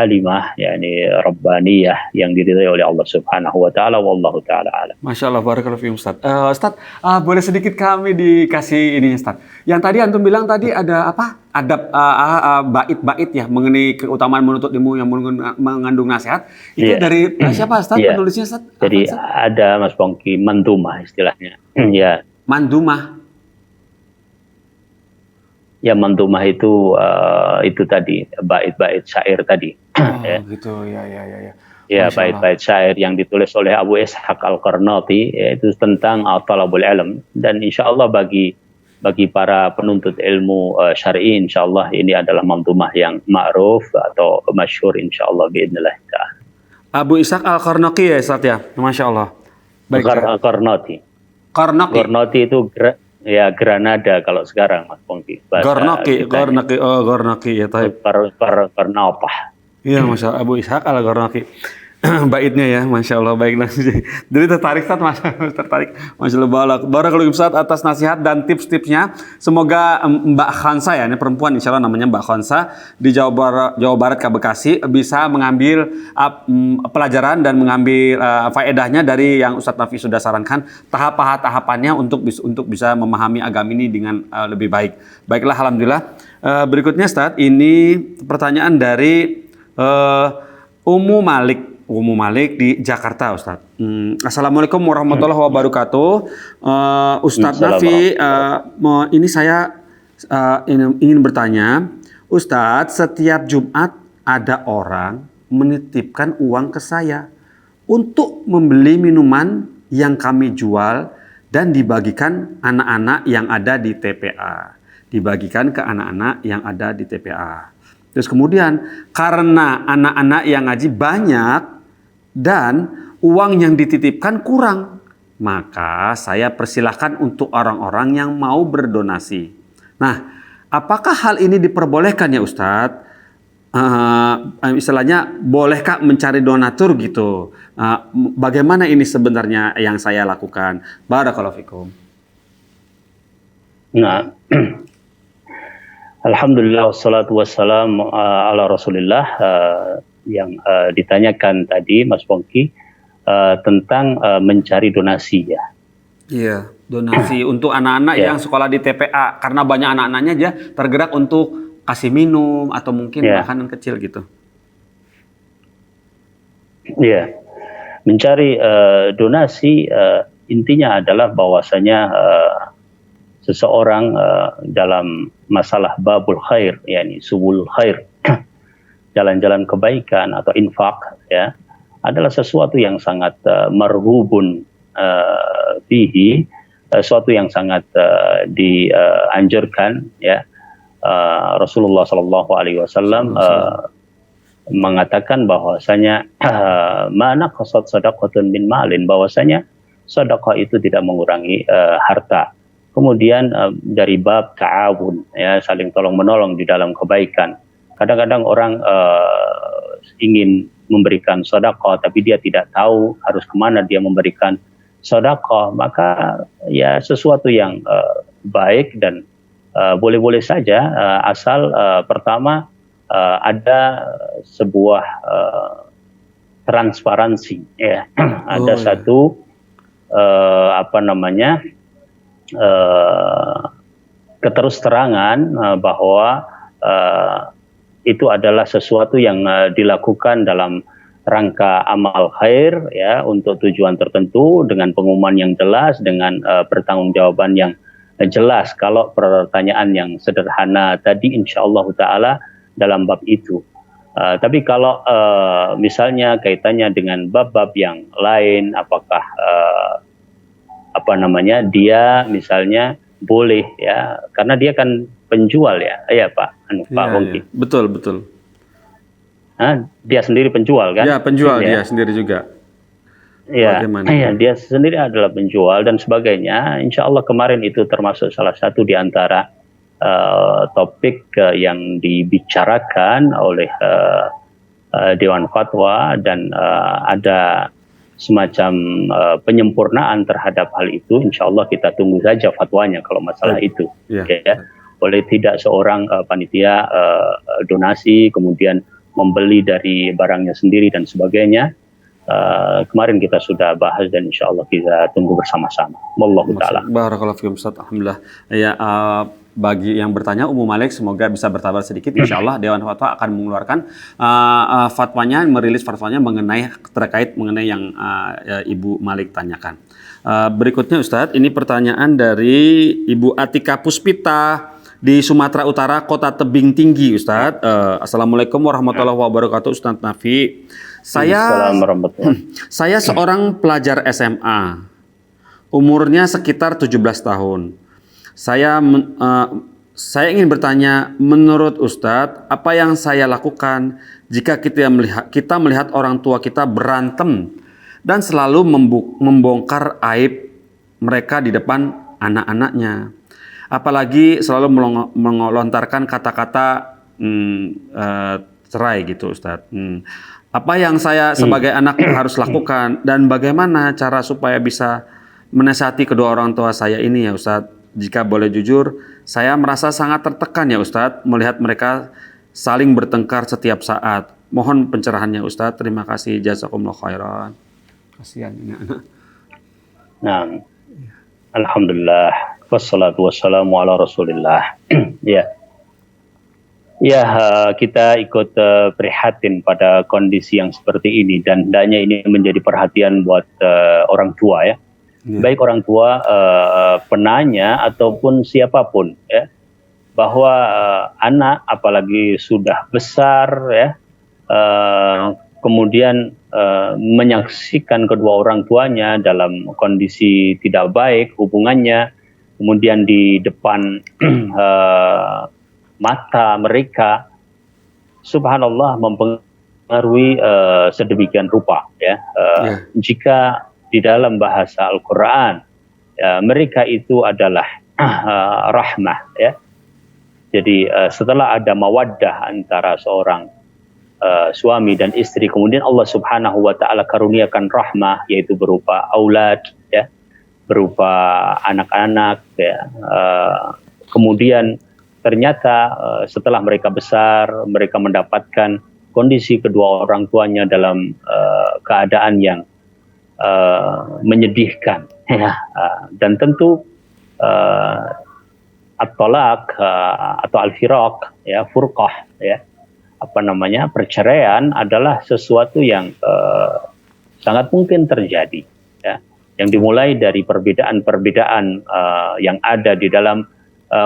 alimah yakni rabbaniyah yang diridhai oleh Allah Subhanahu wa taala, wallahu taala alam. Masya Allah, barakallahu fiikum Ustaz. Ustaz, boleh sedikit kami dikasih ini Ustaz. Yang tadi antum bilang tadi ada apa? Adab bait-bait ya mengenai keutamaan menuntut ilmu yang mengandung nasihat. Itu dari siapa Ustaz penulisnya Ustaz? Jadi ada Mas Pongki mandumah istilahnya. Ya. Mandumah. Ya mandumah itu tadi bait-bait syair tadi. Gitu ya. Ya, bait-bait syair yang ditulis oleh Abu Ishaq Al-Qarnati yaitu tentang talabul ilm, dan insyaallah bagi para penuntut ilmu syar'i insyaallah ini adalah mandumah yang ma'ruf atau masyhur insyaallah biidznillah ta'ala. Abu Ishaq Al-Qarnati ya Ustaz ya. Masya Allah. Qarnati. Qarnati itu Granada kalau sekarang Mas Pongki. Garnaki ya taib. Qarnatah. Iya, Masya Allah, Abu Ishaq Al-Garnaki. Baitnya ya, Masya Allah, baiklah. Jadi tertarik Ustaz, Masya Allah, barakallahu Ustaz atas nasihat dan tips-tipsnya. Semoga Mbak Khansa ya, ini perempuan insya Allah namanya Mbak Khansa di Jawa Barat ke Bekasi bisa mengambil pelajaran dan mengambil faedahnya dari yang Ustaz Nafi sudah sarankan, tahapannya untuk bisa memahami agama ini dengan lebih baik. Baiklah, alhamdulillah. Berikutnya Ustaz, ini pertanyaan dari Ummu Malik di Jakarta, Ustadz. Assalamualaikum warahmatullahi wabarakatuh. Ustadz Nafi, ini saya ingin bertanya, Ustadz, setiap Jumat ada orang menitipkan uang ke saya untuk membeli minuman yang kami jual dan dibagikan anak-anak yang ada di TPA. Terus kemudian karena anak-anak yang ngaji banyak dan uang yang dititipkan kurang, maka saya persilahkan untuk orang-orang yang mau berdonasi. Nah, apakah hal ini diperbolehkan ya Ustadz? Istilahnya bolehkah mencari donatur gitu? Bagaimana ini sebenarnya yang saya lakukan? Barakallahu fikum. Nah, alhamdulillah wassalatu wassalam ala rasulillah. Yang ditanyakan tadi Mas Pongki tentang mencari donasi ya. Iya, donasi untuk anak-anak yang sekolah di TPA, karena banyak anak-anaknya aja tergerak untuk kasih minum atau mungkin makanan kecil gitu. Iya, mencari donasi intinya adalah bahwasanya seseorang dalam masalah babul khair, yakni subul khair, jalan-jalan kebaikan atau infak ya, adalah sesuatu yang sangat marghubun fihi, sesuatu yang sangat dianjurkan ya. Rasulullah Shallallahu Alaihi Wasallam mengatakan bahwasanya mana qasad sadaqatun min malin, bahwasanya sedekah itu tidak mengurangi harta. Kemudian dari bab ta'awun ya, saling tolong menolong di dalam kebaikan. Kadang-kadang orang ingin memberikan sedekah tapi dia tidak tahu harus kemana dia memberikan sedekah, maka ya sesuatu yang baik dan boleh-boleh saja asal pertama ada sebuah transparansi ya. Ada satu keterus-terangan bahwa itu adalah sesuatu yang dilakukan dalam rangka amal khair ya, untuk tujuan tertentu dengan pengumuman yang jelas, dengan pertanggungjawaban yang jelas. Kalau pertanyaan yang sederhana tadi insyaallah taala dalam bab itu. Tapi kalau misalnya kaitannya dengan bab-bab yang lain, apakah dia misalnya boleh ya, karena dia kan penjual ya, Pak Pongki. Ya. Betul. Dia sendiri penjual kan? Ya, penjual dia sendiri juga. Ya, dia sendiri adalah penjual dan sebagainya. Insya Allah kemarin itu termasuk salah satu di antara topik yang dibicarakan oleh Dewan Fatwa, dan ada semacam penyempurnaan terhadap hal itu. Insya Allah kita tunggu saja fatwanya kalau masalah itu. Ya. Boleh tidak seorang panitia donasi kemudian membeli dari barangnya sendiri dan sebagainya. Kemarin kita sudah bahas dan insya Allah kita tunggu bersama-sama. Wallahu ta'ala. Barakallahu fiikum Ustaz. Alhamdulillah. Ya, bagi yang bertanya Ummu Malik semoga bisa bertabar sedikit. Insya Allah Dewan Fatwa akan mengeluarkan fatwanya, merilis fatwanya terkait mengenai yang Ibu Malik tanyakan. Berikutnya Ustadz, ini pertanyaan dari Ibu Atika Puspita di Sumatera Utara, Kota Tebing Tinggi, Ustadz. Assalamualaikum warahmatullahi wabarakatuh, Ustadz Nafi. Saya seorang pelajar SMA, umurnya sekitar 17 tahun. Saya ingin bertanya, menurut Ustadz, apa yang saya lakukan jika kita melihat orang tua kita berantem dan selalu membongkar aib mereka di depan anak-anaknya? Apalagi selalu melontarkan kata-kata cerai gitu, Ustadz. Apa yang saya sebagai anak harus lakukan dan bagaimana cara supaya bisa menasihati kedua orang tua saya ini ya Ustadz? Jika boleh jujur, saya merasa sangat tertekan ya Ustadz melihat mereka saling bertengkar setiap saat. Mohon pencerahannya Ustadz. Terima kasih. Jazakumullah khairan. Kasihan ini anak. Nah, alhamdulillah. Wassalatu wassalamu ala rasulillah. Kita ikut prihatin pada kondisi yang seperti ini dan hendaknya ini menjadi perhatian buat orang tua ya. Baik orang tua, penanya ataupun siapapun ya, bahwa anak apalagi sudah besar ya, kemudian menyaksikan kedua orang tuanya dalam kondisi tidak baik hubungannya, kemudian di depan mata mereka, subhanallah mempengaruhi sedemikian rupa ya. Jika di dalam bahasa Al-Quran mereka itu adalah rahmah ya. Jadi setelah ada mawaddah antara seorang suami dan istri, kemudian Allah Subhanahu wa taala karuniakan rahmah, yaitu berupa aulad ya, berupa anak-anak ya. Kemudian ternyata setelah mereka besar, mereka mendapatkan kondisi kedua orang tuanya dalam keadaan yang menyedihkan ya. Dan tentu at-talaq atau al-firaq ya, furqah ya, perceraian adalah sesuatu yang sangat mungkin terjadi ya, yang dimulai dari perbedaan-perbedaan yang ada di dalam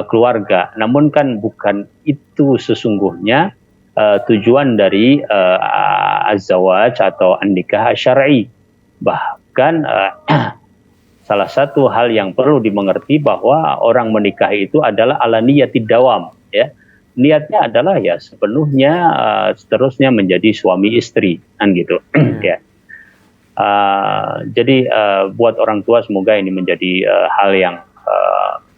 keluarga. Namun kan bukan itu sesungguhnya tujuan dari az-zawaj atau an-nikah syar'i. Bahkan salah satu hal yang perlu dimengerti bahwa orang menikah itu adalah ala niyatid dawam ya. Niatnya adalah ya sepenuhnya seterusnya menjadi suami istri kan gitu ya. Jadi buat orang tua semoga ini menjadi hal yang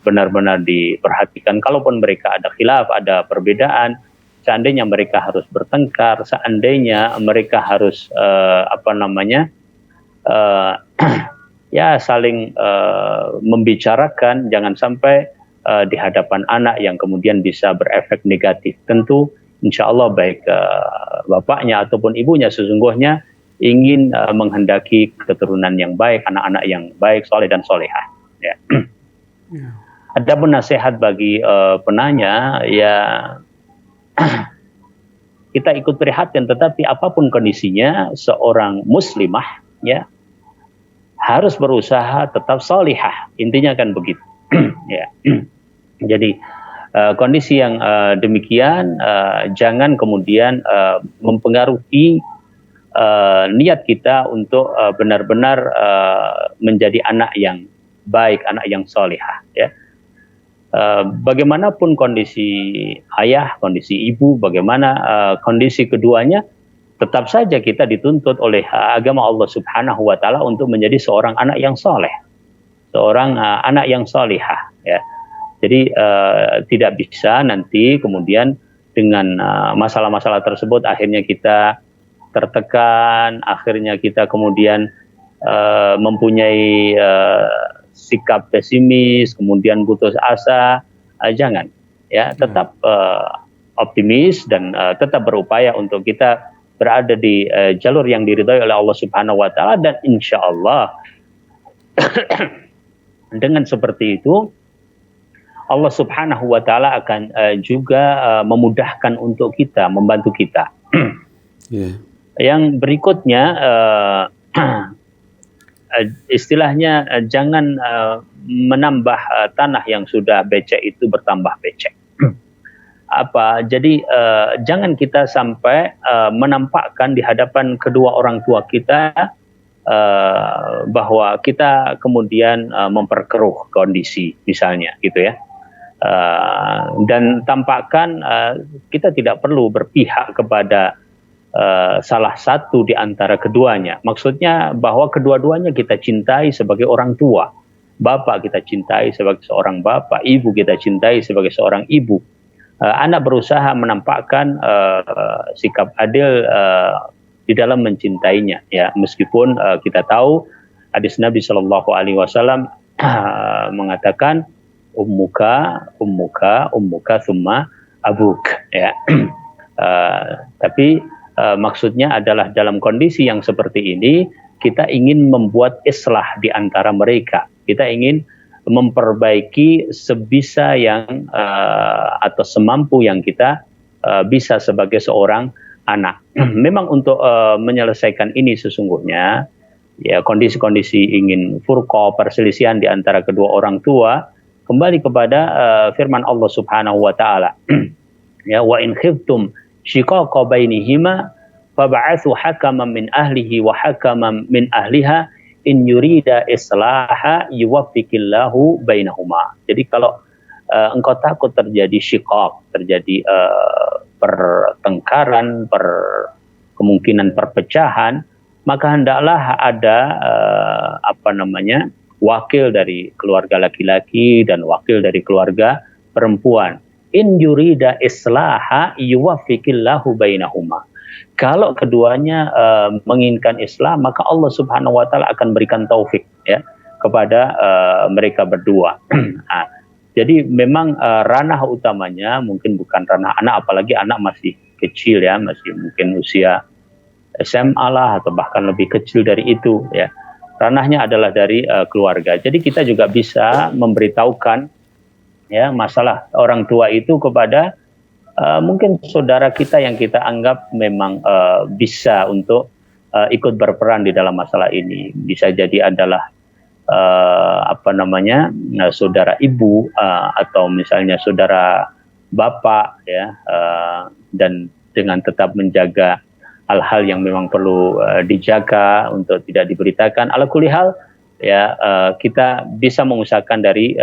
benar-benar diperhatikan. Kalaupun mereka ada khilaf, ada perbedaan, seandainya mereka harus bertengkar, seandainya mereka harus ya saling membicarakan, jangan sampai di hadapan anak yang kemudian bisa berefek negatif. Tentu insya Allah baik bapaknya ataupun ibunya sesungguhnya ingin menghendaki keturunan yang baik, anak-anak yang baik, soleh dan solehah ya. Adapun nasihat bagi penanya ya, kita ikut prihatin, tetapi apapun kondisinya seorang muslimah ya harus berusaha tetap salihah, intinya kan begitu ya. Jadi kondisi yang demikian jangan kemudian mempengaruhi niat kita untuk benar-benar menjadi anak yang baik, anak yang salihah ya. Bagaimanapun kondisi ayah, kondisi ibu, bagaimana kondisi keduanya, tetap saja kita dituntut oleh agama Allah Subhanahu wa taala untuk menjadi seorang anak yang soleh, seorang anak yang solihah ya. Jadi tidak bisa nanti kemudian dengan masalah-masalah tersebut akhirnya kita tertekan, akhirnya kita kemudian mempunyai sikap pesimis, kemudian putus asa. Jangan ya, tetap optimis dan tetap berupaya untuk kita berada di jalur yang diridhai oleh Allah Subhanahu wa taala, dan insya Allah dengan seperti itu Allah Subhanahu wa taala akan juga memudahkan untuk kita, membantu kita. Yeah. Yang berikutnya istilahnya jangan menambah tanah yang sudah becek itu bertambah becek. Jadi jangan kita sampai menampakkan di hadapan kedua orang tua kita bahwa kita kemudian memperkeruh kondisi misalnya gitu ya. Dan tampakkan kita tidak perlu berpihak kepada salah satu di antara keduanya. Maksudnya bahwa kedua-duanya kita cintai sebagai orang tua. Bapak kita cintai sebagai seorang bapak, ibu kita cintai sebagai seorang ibu. Anak berusaha menampakkan sikap adil di dalam mencintainya, ya, meskipun kita tahu hadis Nabi Shallallahu Alaihi Wasallam mengatakan ummuka summa abuk, ya. Tapi maksudnya adalah dalam kondisi yang seperti ini kita ingin membuat islah di antara mereka. Kita ingin memperbaiki sebisa yang atau semampu yang kita bisa sebagai seorang anak. Memang untuk menyelesaikan ini sesungguhnya ya kondisi-kondisi ingin furqa, perselisihan di antara kedua orang tua, kembali kepada firman Allah Subhanahu wa taala. Ya, wa in khiftum shiqaqa bainihima fab'atsu hakaman min ahlihi wa hakaman min ahliha in yurida islaha yuwaffiqillahu bainahuma. Jadi kalau engkau takut terjadi syiqaq, terjadi pertengkaran, kemungkinan perpecahan, maka hendaklah ada wakil dari keluarga laki-laki dan wakil dari keluarga perempuan. In yurida islaha yuwaffiqillahu bainahuma. Kalau keduanya menginginkan Islam, maka Allah Subhanahu wa taala akan berikan taufik ya kepada mereka berdua. Nah, jadi memang ranah utamanya mungkin bukan ranah anak, apalagi anak masih kecil ya, masih mungkin usia SMA lah atau bahkan lebih kecil dari itu ya. Ranahnya adalah dari keluarga. Jadi kita juga bisa memberitahukan ya masalah orang tua itu kepada mungkin saudara kita yang kita anggap memang bisa untuk ikut berperan di dalam masalah ini. Bisa jadi adalah saudara ibu atau misalnya saudara bapak ya, dan dengan tetap menjaga hal-hal yang memang perlu dijaga untuk tidak diberitakan. Ala kulli hal ya kita bisa mengusahakan dari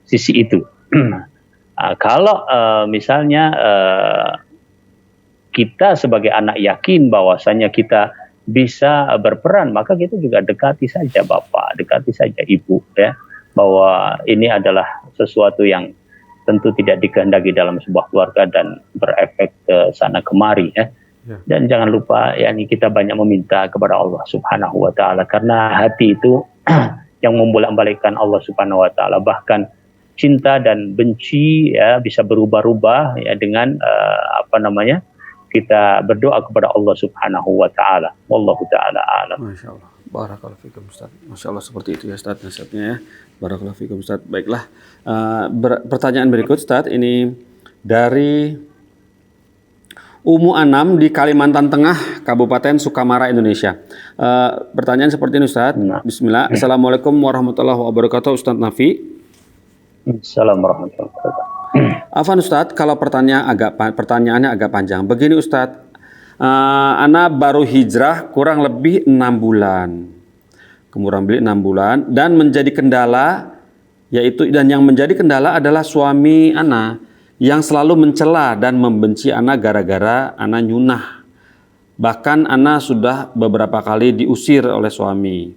sisi itu. Kalau misalnya kita sebagai anak yakin bahwasanya kita bisa berperan, maka kita juga dekati saja bapak, dekati saja ibu ya, bahwa ini adalah sesuatu yang tentu tidak dikehendaki dalam sebuah keluarga dan berefek ke sana kemari ya. Dan jangan lupa ya, ini kita banyak meminta kepada Allah Subhanahu wa taala, karena hati itu yang membolak-balikkan Allah Subhanahu wa taala. Bahkan cinta dan benci ya bisa berubah-ubah ya dengan kita berdoa kepada Allah Subhanahu wa taala. Wallahu taala a'lam. Masyaallah. Barakallahu fikum Ustaz. Masyaallah seperti itu ya Ustaz nasihatnya ya. Barakallahu fikum Ustaz. Baiklah. Pertanyaan berikut Ustaz, ini dari Umu Anam di Kalimantan Tengah, Kabupaten Sukamara, Indonesia. Pertanyaan seperti ini Ustaz. Bismillah. Assalamualaikum warahmatullahi wabarakatuh Ustaz Nafi. Assalamualaikum warahmatullahi wabarakatuh. Afan Ustaz, kalau pertanyaannya agak panjang. Begini Ustaz, ana baru hijrah kurang lebih 6 bulan. Kurang lebih 6 bulan dan menjadi kendala yang menjadi kendala adalah suami ana yang selalu mencela dan membenci ana gara-gara ana nyunah. Bahkan ana sudah beberapa kali diusir oleh suami.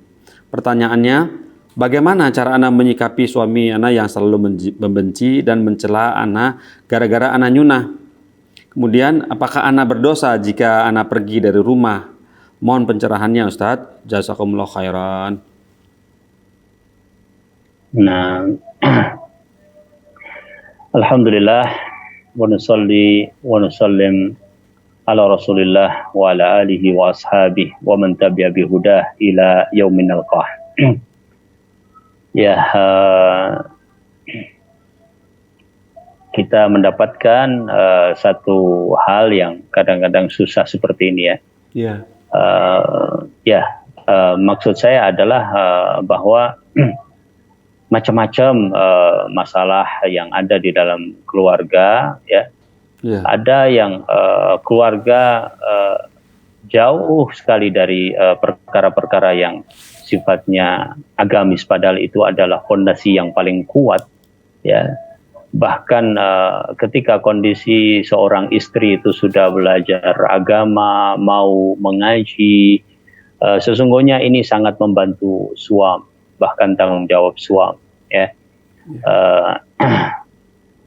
Pertanyaannya, bagaimana cara ana menyikapi suami ana yang selalu membenci dan mencela ana gara-gara ana nyunah? Kemudian, apakah ana berdosa jika ana pergi dari rumah? Mohon pencerahannya Ustaz. Jazakumullah khairan. Nah, alhamdulillah wa nusalli wa nusallim ala Rasulillah wa ala alihi wa ashabihi wa man tabi'a bihudah ila yaumin nalqah. Ya, kita mendapatkan satu hal yang kadang-kadang susah seperti ini ya. Ya, maksud saya adalah bahwa macam-macam masalah yang ada di dalam keluarga ya. Ada yang keluarga jauh sekali dari perkara-perkara yang sifatnya agamis, padahal itu adalah fondasi yang paling kuat ya. Bahkan ketika kondisi seorang istri itu sudah belajar agama, mau mengaji, sesungguhnya ini sangat membantu suami, bahkan tanggung jawab suami ya.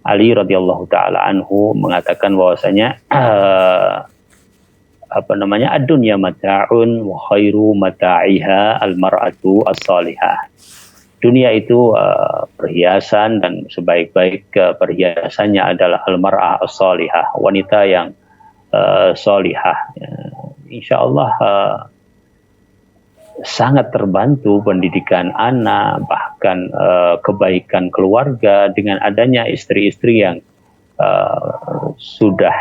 Ali radhiyallahu taala anhu mengatakan bahwasanya ad-dunya mata'un wa khairu mata'iha al-mar'atu as-salihah. Dunia itu perhiasan dan sebaik-baik perhiasannya adalah al-mar'ah as-salihah, wanita yang salihah. Insyaallah sangat terbantu pendidikan anak, bahkan kebaikan keluarga dengan adanya istri-istri yang sudah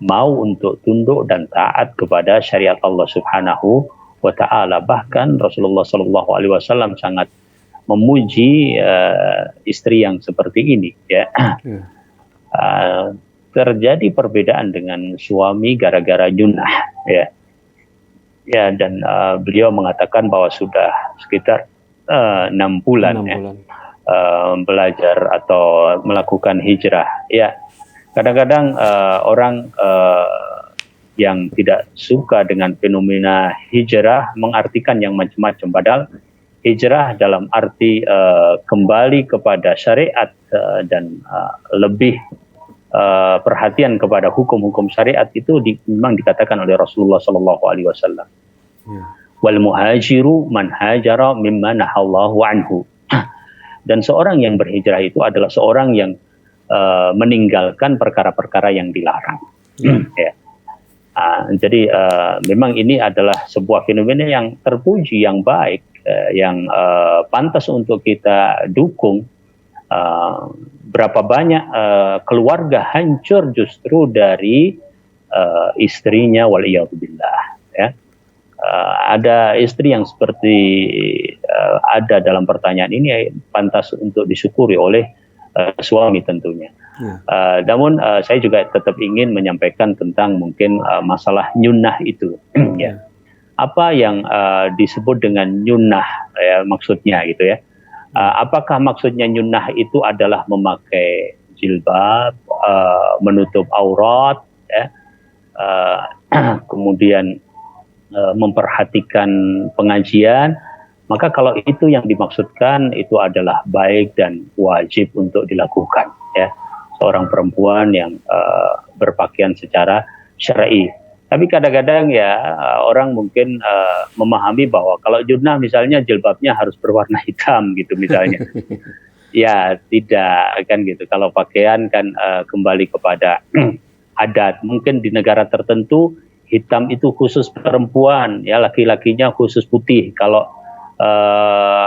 mau untuk tunduk dan taat kepada syariat Allah Subhanahu wa taala. Bahkan Rasulullah sallallahu alaihi wasallam sangat memuji istri yang seperti ini ya. Terjadi perbedaan dengan suami gara-gara junah ya. Ya, dan beliau mengatakan bahwa sudah sekitar 6 bulan, belajar atau melakukan hijrah. Ya, kadang-kadang orang yang tidak suka dengan fenomena hijrah mengartikan yang macam-macam. Padahal hijrah dalam arti kembali kepada syariat dan lebih perhatian kepada hukum-hukum syariat itu memang dikatakan oleh Rasulullah Sallallahu Alaihi Wasallam. Wal muhajiru man hajara mimma nahallahu anhu. Dan seorang yang berhijrah itu adalah seorang yang meninggalkan perkara-perkara yang dilarang. Ya. Jadi memang ini adalah sebuah fenomena yang terpuji, yang baik, yang pantas untuk kita dukung. Berapa banyak keluarga hancur justru dari istrinya, waliyadzubillah ya. Ada istri yang seperti ada dalam pertanyaan ini pantas untuk disyukuri oleh suami tentunya. Namun saya juga tetap ingin menyampaikan tentang mungkin masalah nyunnah itu ya. Apa yang disebut dengan nyunnah ya, maksudnya gitu ya. Apakah maksudnya nyunnah itu adalah memakai jilbab, menutup aurat, ya, kemudian memperhatikan pengajian? Maka kalau itu yang dimaksudkan, itu adalah baik dan wajib untuk dilakukan. Ya, seorang perempuan yang berpakaian secara syar'i. Tapi kadang-kadang ya orang mungkin memahami bahwa kalau junnah misalnya jilbabnya harus berwarna hitam gitu misalnya. Ya tidak kan gitu. Kalau pakaian kan kembali kepada adat. Mungkin di negara tertentu hitam itu khusus perempuan, ya laki-lakinya khusus putih. Kalau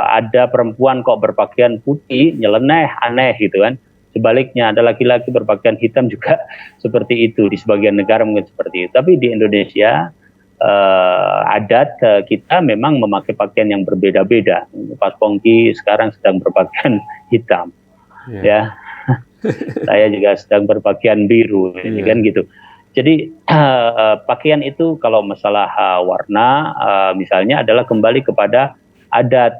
ada perempuan kok berpakaian putih, nyeleneh, aneh gitu kan. Sebaliknya ada laki-laki berpakaian hitam juga seperti itu. Di sebagian negara mungkin seperti itu. Tapi di Indonesia adat kita memang memakai pakaian yang berbeda-beda. Pak Pongki sekarang sedang berpakaian hitam, ya. Saya juga sedang berpakaian biru, kan gitu. Jadi pakaian itu kalau masalah warna misalnya adalah kembali kepada adat,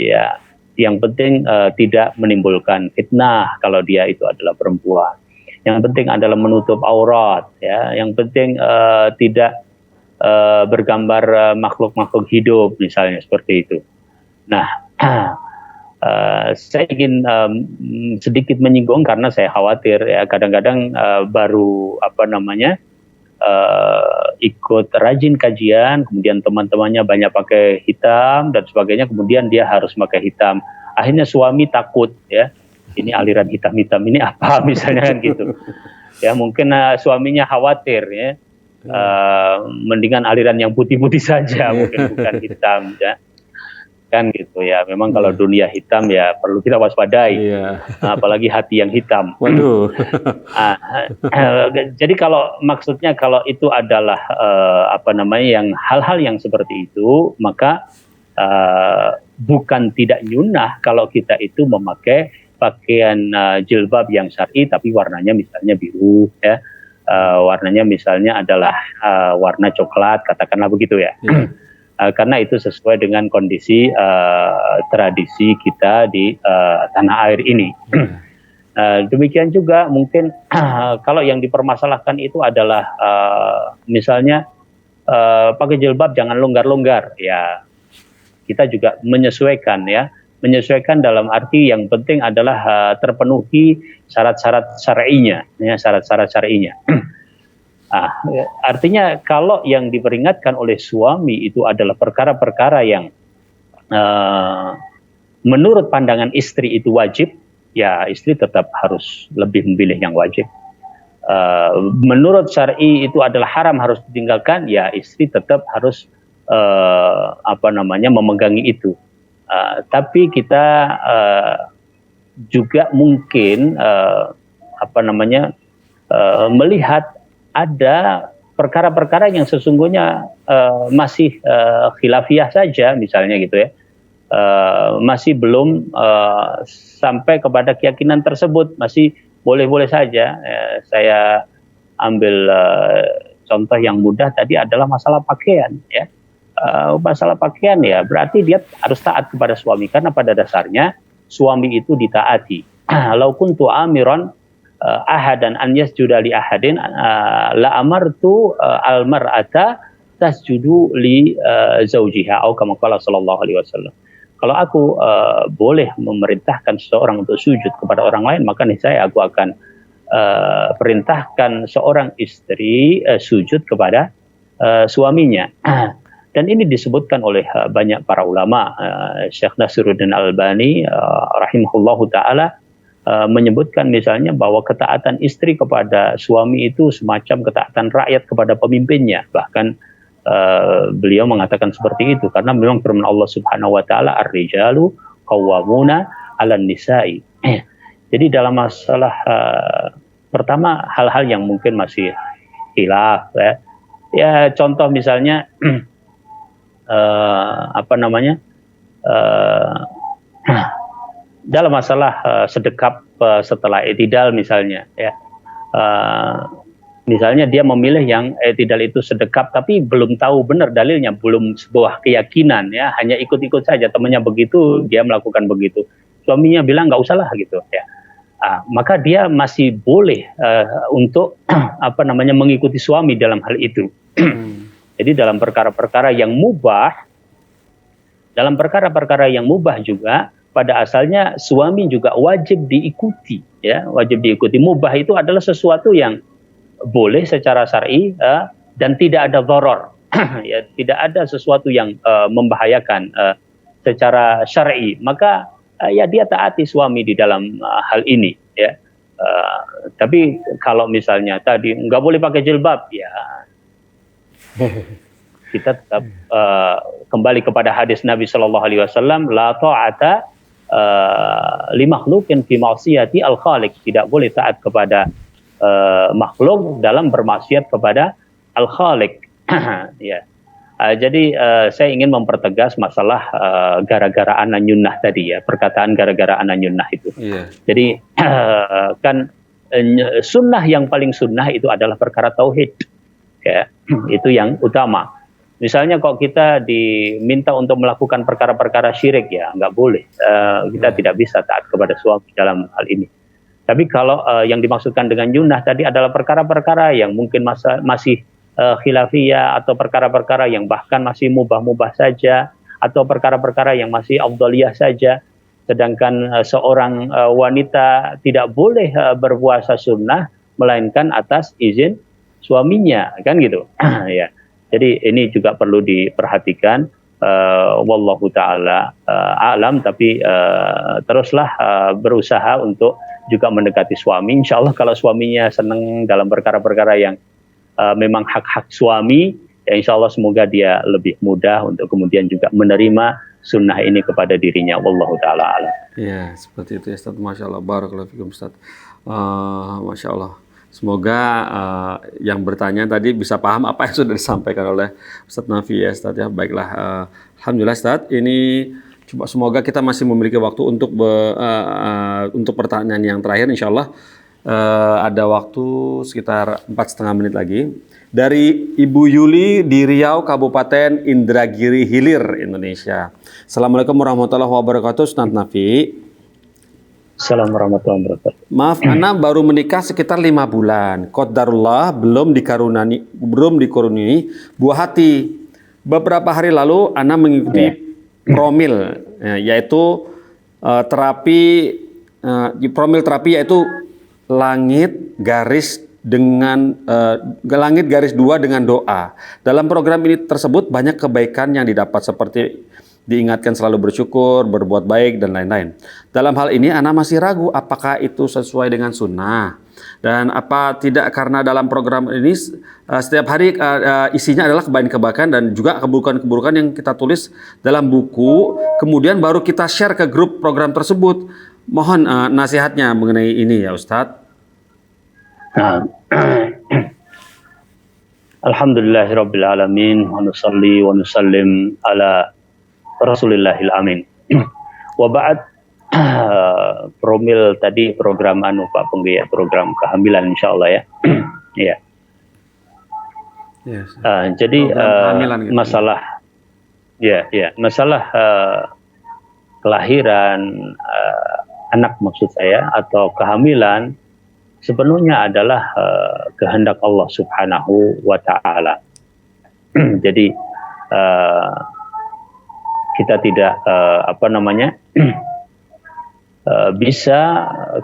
ya. Yang penting tidak menimbulkan fitnah kalau dia itu adalah perempuan. Yang penting adalah menutup aurat, ya. Yang penting tidak bergambar makhluk-makhluk hidup misalnya seperti itu. Nah, saya ingin sedikit menyinggung karena saya khawatir ya kadang-kadang baru ikut rajin kajian, kemudian teman-temannya banyak pakai hitam dan sebagainya, kemudian dia harus pakai hitam. Akhirnya suami takut ya, ini aliran hitam-hitam ini apa misalnya kan gitu. Ya mungkin suaminya khawatir ya. Mendingan aliran yang putih-putih saja, mungkin bukan hitam ya. Kan gitu ya. Memang kalau dunia hitam ya perlu kita waspadai. Apalagi hati yang hitam. Waduh. Jadi kalau maksudnya kalau itu adalah yang hal-hal yang seperti itu, maka bukan tidak nyunah kalau kita itu memakai pakaian jilbab yang syar'i tapi warnanya misalnya biru ya. Warnanya misalnya adalah warna coklat, katakanlah begitu ya. Karena itu sesuai dengan kondisi tradisi kita di tanah air ini. Demikian juga mungkin kalau yang dipermasalahkan itu adalah misalnya pakai jilbab jangan longgar-longgar ya. Kita juga menyesuaikan ya. Menyesuaikan dalam arti yang penting adalah terpenuhi syarat-syarat syar'inya, ya, syarat-syarat syar'inya. Artinya kalau yang diperingatkan oleh suami itu adalah perkara-perkara yang menurut pandangan istri itu wajib, ya istri tetap harus lebih memilih yang wajib. Menurut syar'i itu adalah haram harus ditinggalkan, ya istri tetap harus memegangi itu. Tapi kita juga mungkin melihat ada perkara-perkara yang sesungguhnya masih khilafiyah saja misalnya gitu ya, masih belum sampai kepada keyakinan tersebut, masih boleh-boleh saja. Saya ambil contoh yang mudah tadi adalah masalah pakaian ya. Masalah pakaian ya berarti dia harus taat kepada suami karena pada dasarnya suami itu ditaati. Lau kuntu amiran ahadan an yasjuda li ahadin la amartu al mar'ata tasjudu li zaujiha atau kama qala sallallahu alaihi wasallam. Kalau aku boleh memerintahkan seseorang untuk sujud kepada orang lain, maka niscaya aku akan perintahkan seorang istri sujud kepada suaminya. Dan ini disebutkan oleh banyak para ulama. Syekh Nasiruddin Albani rahimahullahu ta'ala menyebutkan misalnya bahwa ketaatan istri kepada suami itu semacam ketaatan rakyat kepada pemimpinnya. Bahkan beliau mengatakan seperti itu karena memang firman Allah Subhanahu wa taala ar-rijalu qawwamuna 'alan nisa'i. Jadi dalam masalah pertama hal-hal yang mungkin masih khilaf ya. Ya contoh misalnya dalam masalah sedekap setelah i'tidal misalnya ya. Misalnya dia memilih yang i'tidal itu sedekap tapi belum tahu benar dalilnya, belum sebuah keyakinan ya, hanya ikut-ikut saja temannya begitu, dia melakukan begitu. Suaminya bilang nggak usah lah gitu ya. Maka dia masih boleh untuk mengikuti suami dalam hal itu. Jadi dalam perkara-perkara yang mubah, juga pada asalnya suami juga wajib diikuti, ya, wajib diikuti. Mubah itu adalah sesuatu yang boleh secara syar'i dan tidak ada dharar, ya, tidak ada sesuatu yang membahayakan secara syar'i. Maka ya dia taati suami di dalam hal ini, ya. Tapi kalau misalnya tadi nggak boleh pakai jilbab, ya. Kita tetap kembali kepada hadis Nabi Shallallahu Alaihi Wasallam, la ta'ata li makhluqin fi ma'siyati al-khaliq. Tidak boleh taat kepada makhluk dalam bermaksiat kepada al-khaliq. Ya. Jadi saya ingin mempertegas masalah gara-gara ana nyunnah tadi ya, perkataan gara-gara ana nyunnah itu. Yeah. Jadi kan sunnah yang paling sunnah itu adalah perkara tauhid. Ya, itu yang utama. Misalnya kalau kita diminta untuk melakukan perkara-perkara syirik, ya nggak boleh. Kita tidak bisa taat kepada suami dalam hal ini. Tapi kalau yang dimaksudkan dengan nyunnah tadi adalah perkara-perkara yang mungkin masih khilafiyah, atau perkara-perkara yang bahkan masih mubah-mubah saja, atau perkara-perkara yang masih afdaliyah saja. Sedangkan seorang wanita tidak boleh berpuasa sunnah melainkan atas izin suaminya, kan gitu. Ya. Jadi ini juga perlu diperhatikan Wallahu taala alam, tapi teruslah berusaha untuk juga mendekati suami. Insya Allah kalau suaminya senang dalam perkara-perkara yang memang hak-hak suami, ya insya Allah semoga dia lebih mudah untuk kemudian juga menerima sunnah ini kepada dirinya. Wallahu taala alam. Ya, seperti itu ya Ustaz. Masya Allah, barakallahu fikum Ustaz. Masya Allah. Semoga yang bertanya tadi bisa paham apa yang sudah disampaikan oleh Ustaz Nafi ya Ustaz ya. Baiklah, alhamdulillah Ustaz. Ini coba semoga kita masih memiliki waktu untuk pertanyaan yang terakhir. Insya Allah ada waktu sekitar 4,5 menit lagi. Dari Ibu Yuli di Riau, Kabupaten Indragiri Hilir, Indonesia. Assalamualaikum warahmatullahi wabarakatuh, Ustaz Nafi. Assalamualaikum warahmatullahi wabarakatuh. Maaf, Ana baru menikah sekitar 5 bulan. Qadarullah belum dikaruniai buah hati. Beberapa hari lalu Ana mengikuti promil, yaitu promil terapi, yaitu langit garis 2 dengan doa. Dalam program ini tersebut banyak kebaikan yang didapat seperti diingatkan selalu bersyukur, berbuat baik, dan lain-lain. Dalam hal ini, Ana masih ragu apakah itu sesuai dengan sunnah. Dan apa tidak, karena dalam program ini setiap hari isinya adalah kebaikan-kebaikan dan juga keburukan-keburukan yang kita tulis dalam buku. Kemudian baru kita share ke grup program tersebut. Mohon nasihatnya mengenai ini ya Ustadz. Alhamdulillahirabbil alamin wa nusalli wa nusallim ala Rasulillahil amin. Wa ba'd, promil tadi program Pak Penggiat, program kehamilan insyaallah ya. Iya. Yes. Jadi gitu. masalah kelahiran anak maksud saya atau kehamilan sepenuhnya adalah kehendak Allah Subhanahu wa taala. Jadi kita tidak bisa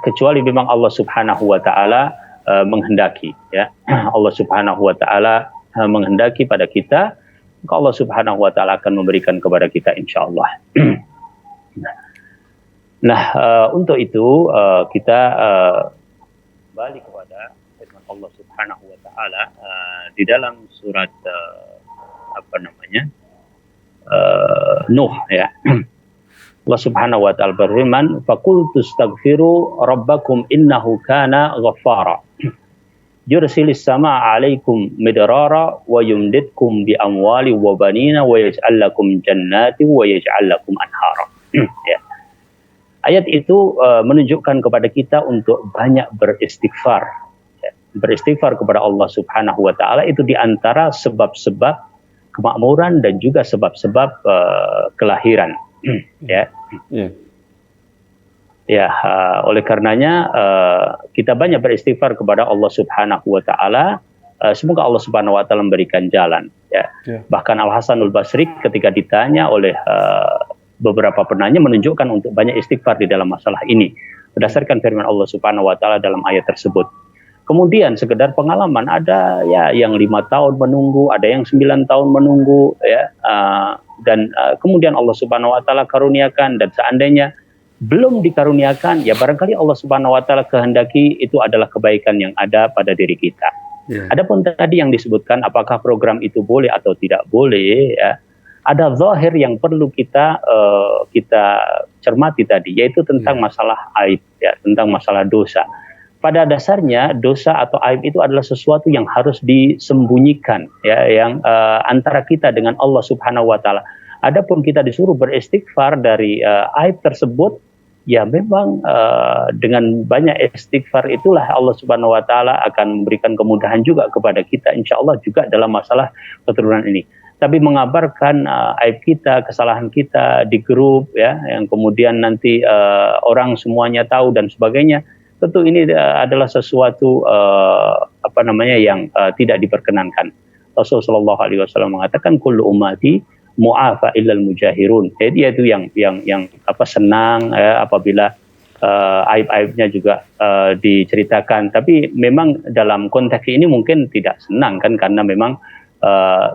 kecuali memang Allah Subhanahu wa taala menghendaki ya. Allah Subhanahu wa taala menghendaki pada kita, maka Allah Subhanahu wa taala akan memberikan kepada kita insyaallah. Nah, untuk itu kita kembali kepada firman Allah Subhanahu wa taala di dalam surat Nuh ya. Allah Subhanahu wa taala berfirman, "Faqultu astaghfiru rabbakum innahu kana ghaffara. Yursilis samaa 'alaikum midrara wa yumdidkum bi amwali wa banina wa yaj'al lakum jannati wa yaj'al lakum anhara." Ya. Ayat itu menunjukkan kepada kita untuk banyak beristighfar. Ya. Beristighfar kepada Allah Subhanahu wa taala itu di antara sebab-sebab kemakmuran dan juga sebab-sebab kelahiran. Ya. Ya, oleh karenanya kita banyak beristighfar kepada Allah Subhanahu wa taala. Semoga Allah Subhanahu wa taala memberikan jalan ya. Bahkan Al Hasanul Basri ketika ditanya oleh beberapa penanya menunjukkan untuk banyak istighfar di dalam masalah ini berdasarkan firman Allah Subhanahu wa taala dalam ayat tersebut. Kemudian sekedar pengalaman, ada ya yang 5 tahun menunggu, ada yang 9 tahun menunggu ya, dan kemudian Allah Subhanahu wa taala karuniakan, dan seandainya belum dikaruniakan ya barangkali Allah Subhanahu wa taala kehendaki itu adalah kebaikan yang ada pada diri kita. Adapun tadi yang disebutkan apakah program itu boleh atau tidak boleh ya, ada zahir yang perlu kita cermati tadi, yaitu tentang masalah aib ya, tentang masalah dosa. Pada dasarnya dosa atau aib itu adalah sesuatu yang harus disembunyikan ya, yang antara kita dengan Allah Subhanahu wa taala. Adapun kita disuruh beristighfar dari aib tersebut, ya memang dengan banyak istighfar itulah Allah Subhanahu wa taala akan memberikan kemudahan juga kepada kita insyaallah juga dalam masalah keturunan ini. Tapi mengabarkan aib kita, kesalahan kita di grup ya, yang kemudian nanti orang semuanya tahu dan sebagainya, tentu ini adalah sesuatu yang tidak diperkenankan. Rasulullah Shallallahu Alaihi Wasallam mengatakan kullu ummati mu'afa illal mujahirun. Jadi itu yang senang apabila aib-aibnya juga diceritakan. Tapi memang dalam konteks ini mungkin tidak senang kan, karena memang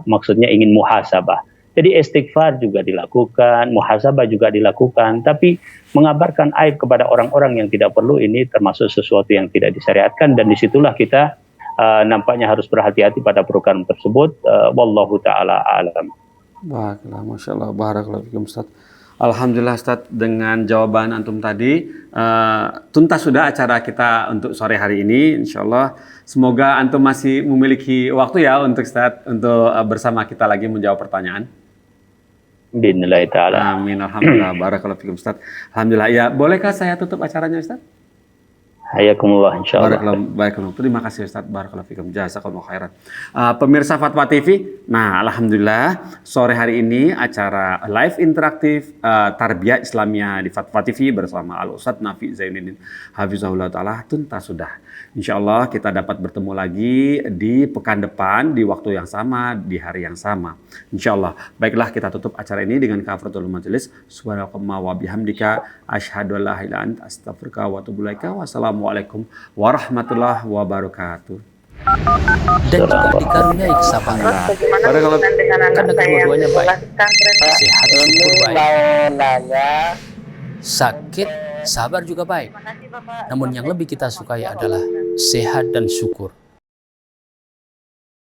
maksudnya ingin muhasabah. Jadi istighfar juga dilakukan, muhasabah juga dilakukan, tapi mengabarkan aib kepada orang-orang yang tidak perlu ini termasuk sesuatu yang tidak disyariatkan, dan disitulah kita nampaknya harus berhati-hati pada program tersebut. Wallahu taala alam. Baiklah, Masya Allah, barakallahu fikum Ustaz. Alhamdulillah Ustaz, dengan jawaban antum tadi tuntas sudah acara kita untuk sore hari ini. Insya Allah semoga antum masih memiliki waktu ya untuk Ustaz untuk bersama kita lagi menjawab pertanyaan. Bismillah taala. Amin. Alhamdulillah, barakallahu fikum Ustaz. Alhamdulillah. Ya, bolehkah saya tutup acaranya Ustaz? Hayakumullah insyaallah. Barakallahu. Terima kasih Ustaz. Barakallahu fikum. Jazakallahu khairan. Pemirsa Fatwa TV, nah alhamdulillah sore hari ini acara live interaktif Tarbiyah Islamiyah di Fatwa TV bersama Al Ustaz Nafi Zainuddin Hafizahullah taala tuntas sudah. Insyaallah kita dapat bertemu lagi di pekan depan di waktu yang sama, di hari yang sama. Insyaallah. Baiklah, kita tutup acara ini dengan kafaratul majelis. Subhanakallahumma wa bihamdika asyhadu an la ilaha illa anta astaghfiruka wa atubu ilaika. Wassalamualaikum warahmatullahi wabarakatuh. Dan juga dikaruniai kesabaran. Bagaimana Barakallah. hubungan dengan anak Karena saya yang kedua-duanya sekolah baik. pesantren? Sehat, syukur baik. Mau nanya, Sakit, sabar juga baik. Terima kasih Bapak. Namun yang lebih kita sukai adalah sehat dan syukur.